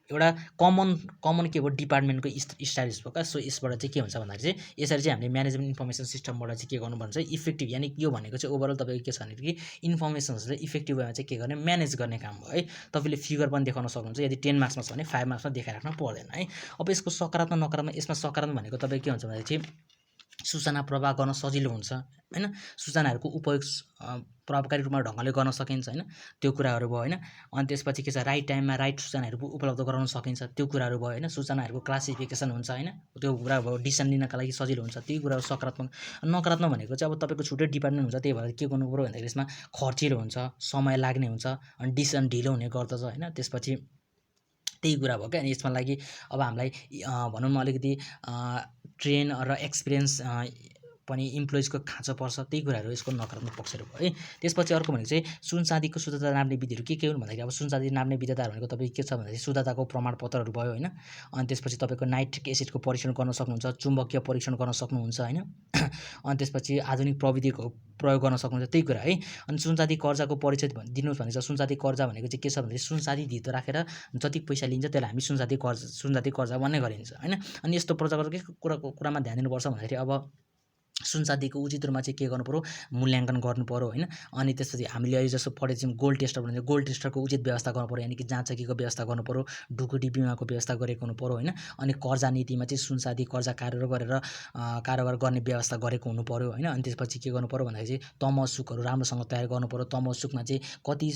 एउटा कमन के हो डिपार्टमेन्टको स्टाइलिस भयो क्या। सो यसबाट चाहिँ के हुन्छ भन्दाखेरि चाहिँ यसरी चाहिँ हामीले म्यानेजमेन्ट इन्फर्मेसन सिस्टमबाट चाहिँ के गर्नु भन्छ, इफेक्टिभ, यानि यो भनेको चाहिँ ओभरअल तपाईँको के छ भने कि इन्फर्मेसन्सले इफेक्टिभ वेमा चाहिँ के गर्ने, म्यानेज गर्ने काम भयो है। तपाईँले फिगर पनि देखाउन सक्नुहुन्छ, यदि 10 मार्क्समा छ भने 5 मार्क्समा देखाइराख्नु पर्दैन है। अब यसको सकारात्मक नकारात्मक, यसमा सकारात्मक भनेको तपाईँ के हुन्छ भन्दाखेरि चाहिँ सूचना प्रवाह गर्न सजिलो हुन्छ हैन, सूचनाहरूको उपयोग प्रभावकारी रूपमा ढङ्गले गर्न सकिन्छ हैन, त्यो कुराहरू भयो हैन। अनि त्यसपछि के छ, राइट टाइममा राइट सूचनाहरू उपलब्ध गराउन सकिन्छ, त्यो कुराहरू भयो हैन। सूचनाहरूको क्लासिफिकेसन हुन्छ हैन, त्यो कुरा भयो, डिसिसन लिनका लागि सजिलो हुन्छ, ती कुराहरू सकारात्मक। नकारात्मक भनेको चाहिँ अब तपाईँको छुट्टै डिपार्टमेन्ट हुन्छ, त्यही भएर के गर्नु पऱ्यो भन्दाखेरि यसमा खर्चिलो हुन्छ, समय लाग्ने हुन्छ, अनि डिसिसन ढिलो हुने गर्दछ हैन। त्यसपछि त्यही कुरा भयो क्या। अनि यसमा लागि अब हामीलाई भनौँ न अलिकति ट्रेन र एक्सपिरियन्स पनि इम्प्लोइजको खाँचो पर्छ, त्यही कुराहरू यसको नकारात्मक पक्षहरू भयो है। त्यसपछि अर्को भनेको चाहिँ सुन चाँदीको शुद्धता नाप्ने विधिहरू के हुन् भन्दाखेरि अब सुन चाँदी नाप्ने विधिताहरू भनेको तपाईँको के छ भन्दाखेरि शुद्धताको प्रमाणपत्रहरू भयो हैन। अनि त्यसपछि तपाईँको नाइट्रिक एसिडको परीक्षण गर्न सक्नुहुन्छ, चुम्बकीय परीक्षण गर्न सक्नुहुन्छ हैन। अनि त्यसपछि आधुनिक प्रविधिको प्रयोग गर्न सक्नुहुन्छ, त्यही कुरा है। अनि सुन चाँदी कर्जाको परिचय दिनुहोस् भनेको छ। सुन चाँदी कर्जा भनेको चाहिँ के छ भन्दाखेरि सुन चाँदी धितो राखेर जति पैसा लिन्छ त्यसलाई हामी सुन चाँदी कर्जा भन्ने गरिन्छ हैन। अनि यस्तो प्रकारको के कुरामा ध्यान दिनुपर्छ भन्दाखेरि अब सुन चाँदीको उचित रूपमा चाहिँ के गर्नु पऱ्यो, मूल्याङ्कन गर्नु पऱ्यो हैन। अनि त्यसपछि हामीले अहिले जस्तो पढेछौँ गोल्ड टेस्टर भनेर, गोल्ड टेस्टरको उचित व्यवस्था गर्नु पऱ्यो, यानि कि जाँचकीको व्यवस्था गर्नु पऱ्यो, ढुकुटी बिमाको व्यवस्था गरेको हुनु पऱ्यो हैन। अनि कर्जा नीतिमा चाहिँ सुन चाँदी कर्जा कारोबार गर्ने व्यवस्था गरेको हुनु पऱ्यो हैन। अनि त्यसपछि के गर्नु पऱ्यो भन्दाखेरि चाहिँ तमसुकहरू राम्रोसँग तयार गर्नु पऱ्यो, तमसुकमा चाहिँ कति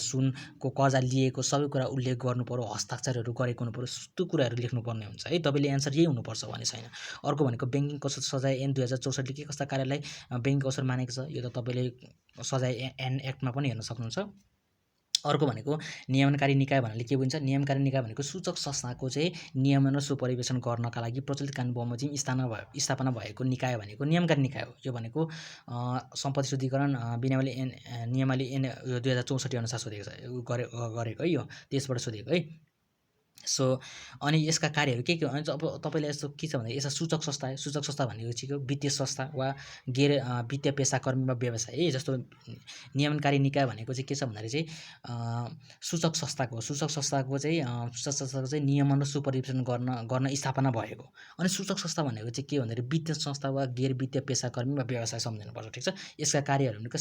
सुनको कर्जा लिएको सबै कुरा उल्लेख गर्नु पऱ्यो, हस्ताक्षरहरू गरेको हुनु पऱ्यो, त्यो कुराहरू लेख्नुपर्ने हुन्छ है। तपाईँले एन्सर यही हुनुपर्छ भन्ने छैन। अर्को भनेको ब्याङ्किङ कसर सजाय ऐन 2064 के कस्ता कार्यलाई ब्याङ्किङ कसर मानेको छ, यो त तपाईँले सजाय ऐन एक्टमा पनि हेर्न सक्नुहुन्छ। अर्को भनेको नियमनकारी निकाय भन्नाले के बुझिन्छ, नियमनकारी निकाय भनेको सूचक संस्थाको चाहिँ नियमन र सुपरिवेशन गर्नका लागि प्रचलित कानुन बमोजिम स्थापना भएको निकाय भनेको नियमनकारी निकाय हो। यो भनेको सम्पत्ति शुद्धिकरण नियमावली ऐन यो 2064 अनुसार सोधेको छ, गरेको है, यो त्यसबाट सोधेको है। सो अनि यसका कार्यहरू के हो, अब तपाईँलाई यस्तो के छ भन्दाखेरि यसमा सूचक संस्था है। सूचक संस्था भनेको चाहिँ के हो, वित्तीय संस्था वा गैर वित्तीय पेसाकर्मी वा व्यवसाय है। जस्तो नियमनकारी निकाय भनेको चाहिँ के छ भन्दाखेरि चाहिँ सूचक संस्थाको चाहिँ नियमन र सुपरिवेशन गर्न स्थापना भएको। अनि सूचक संस्था भनेको चाहिँ के भन्दाखेरि वित्तीय संस्था वा गैर वित्तीय पेसाकर्मी वा व्यवसाय सम्झिनुपर्छ, ठिक छ। यसका कार्यहरू भनेको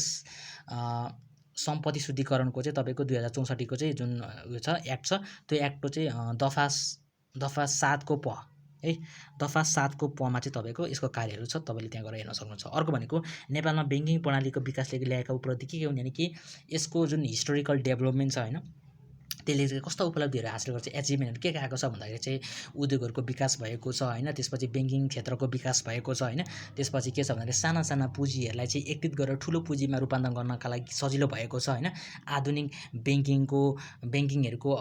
सम्पत्ति शुद्धिकरणको चाहिँ तपाईँको 2064 को चाहिँ जुन उयो छ एक्ट छ, त्यो एक्टको चाहिँ दफा 7 को प है, दफा 7 को पमा चाहिँ तपाईँको यसको कार्यहरू छ, तपाईँले त्यहाँ गएर हेर्न सक्नुहुन्छ। अर्को भनेको नेपालमा ब्याङ्किङ प्रणालीको विकासले ल्याएका उपलब्धि के हुन्, यानि कि यसको जुन हिस्टोरिकल डेभलपमेन्ट छ हैन, त्यसले चाहिँ कस्ता उपलब्धिहरू हासिल गर्छ, एचिभमेन्टहरू के आएको छ भन्दाखेरि चाहिँ उद्योगहरूको विकास भएको छ हैन। त्यसपछि ब्याङ्किङ क्षेत्रको विकास भएको छ हैन। त्यसपछि के छ भन्दाखेरि साना पुँजीहरूलाई चाहिँ एकत्रित गरेर ठुलो पुँजीमा रूपान्तरण गर्नका लागि सजिलो भएको छ हैन। आधुनिक ब्याङ्किङहरूको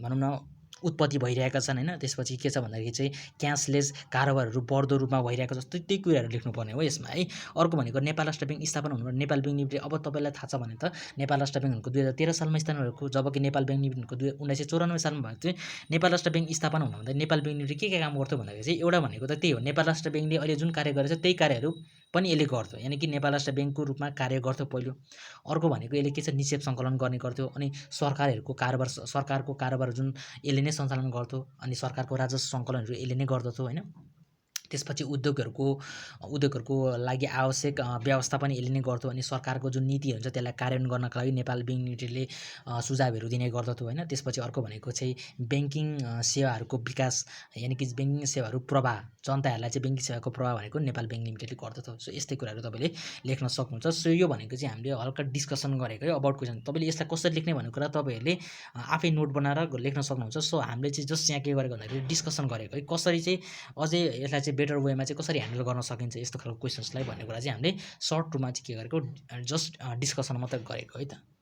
भनौँ न उत्पत्ति भइरहेका छन् हैन। त्यसपछि के छ भन्दाखेरि चाहिँ क्यासलेस कारोबारहरू बढ्दो रूपमा भइरहेको छ, त्यही कुराहरू लेख्नुपर्ने हो यसमा है। अर्को भनेको नेपाल राष्ट्र ब्याङ्क स्थापना हुनु, नेपाल ब्याङ्क लिमिटेड अब तपाईँलाई थाहा छ भने त नेपाल राष्ट्र ब्याङ्कको 2013 सालमा स्थापना भएको, जबकि नेपाल ब्याङ्क लिमिटेडको 1994 सालमा भएको थियो। नेपाल राष्ट्र ब्याङ्क स्थापना हुनु भन्दा नेपाल ब्याङ्क लिमिटेड के काम गर्थ्यो भन्दाखेरि चाहिँ एउटा भनेको त त्यही हो, नेपाल राष्ट्र ब्याङ्कले अहिले जुन कार्य गरेछ त्यही कार्यहरू पनि यसले गर्थ्यो, यानि कि नेपाल राष्ट्र ब्याङ्कको रूपमा कार्य गर्थ्यो पहिलो। अर्को भनेको यसले के छ, निक्षेप सङ्कलन गर्ने गर्थ्यो, अनि सरकारको कारोबार जुन यसले नै सञ्चालन गर्थ्यो, अनि सरकारको राजस्व सङ्कलनहरू यसले नै गर्दथ्यो हैन। त्यसपछि उद्योगहरूको लागि आवश्यक व्यवस्था पनि यसले नै गर्थ्यो, अनि सरकारको जुन नीतिहरू हुन्छ त्यसलाई कार्यान्वयन गर्नका लागि नेपाल ब्याङ्क लिमिटेडले सुझावहरू दिने गर्दथ्यो हैन। त्यसपछि अर्को भनेको चाहिँ ब्याङ्किङ सेवाहरूको विकास, यानि कि ब्याङ्किङ सेवाहरू प्रवाह, जनताहरूलाई चाहिँ ब्याङ्किङ सेवाको प्रवाह भनेको नेपाल ब्याङ्क लिमिटेडले गर्दथ्यो। सो यस्तै कुराहरू तपाईँले लेख्न सक्नुहुन्छ। सो यो भनेको चाहिँ हामीले हल्का डिस्कसन गरेको है अबाउट क्वेसन। तपाईँले यसलाई कसरी लेख्ने भन्ने कुरा तपाईँहरूले आफै नोट बनाएर लेख्न सक्नुहुन्छ। सो हामीले चाहिँ जस्ट यहाँ के गरेको भन्दाखेरि डिस्कसन गरेको है, कसरी चाहिँ अझै यसलाई चाहिँ बेटर वेमा चाहिँ कसरी ह्यान्डल गर्न सकिन्छ यस्तो खालको क्वेसन्सलाई भन्ने कुरा चाहिँ हामीले सर्ट रूपमा चाहिँ के गरेको, जस्ट डिस्कसन मात्रै गरेको है त।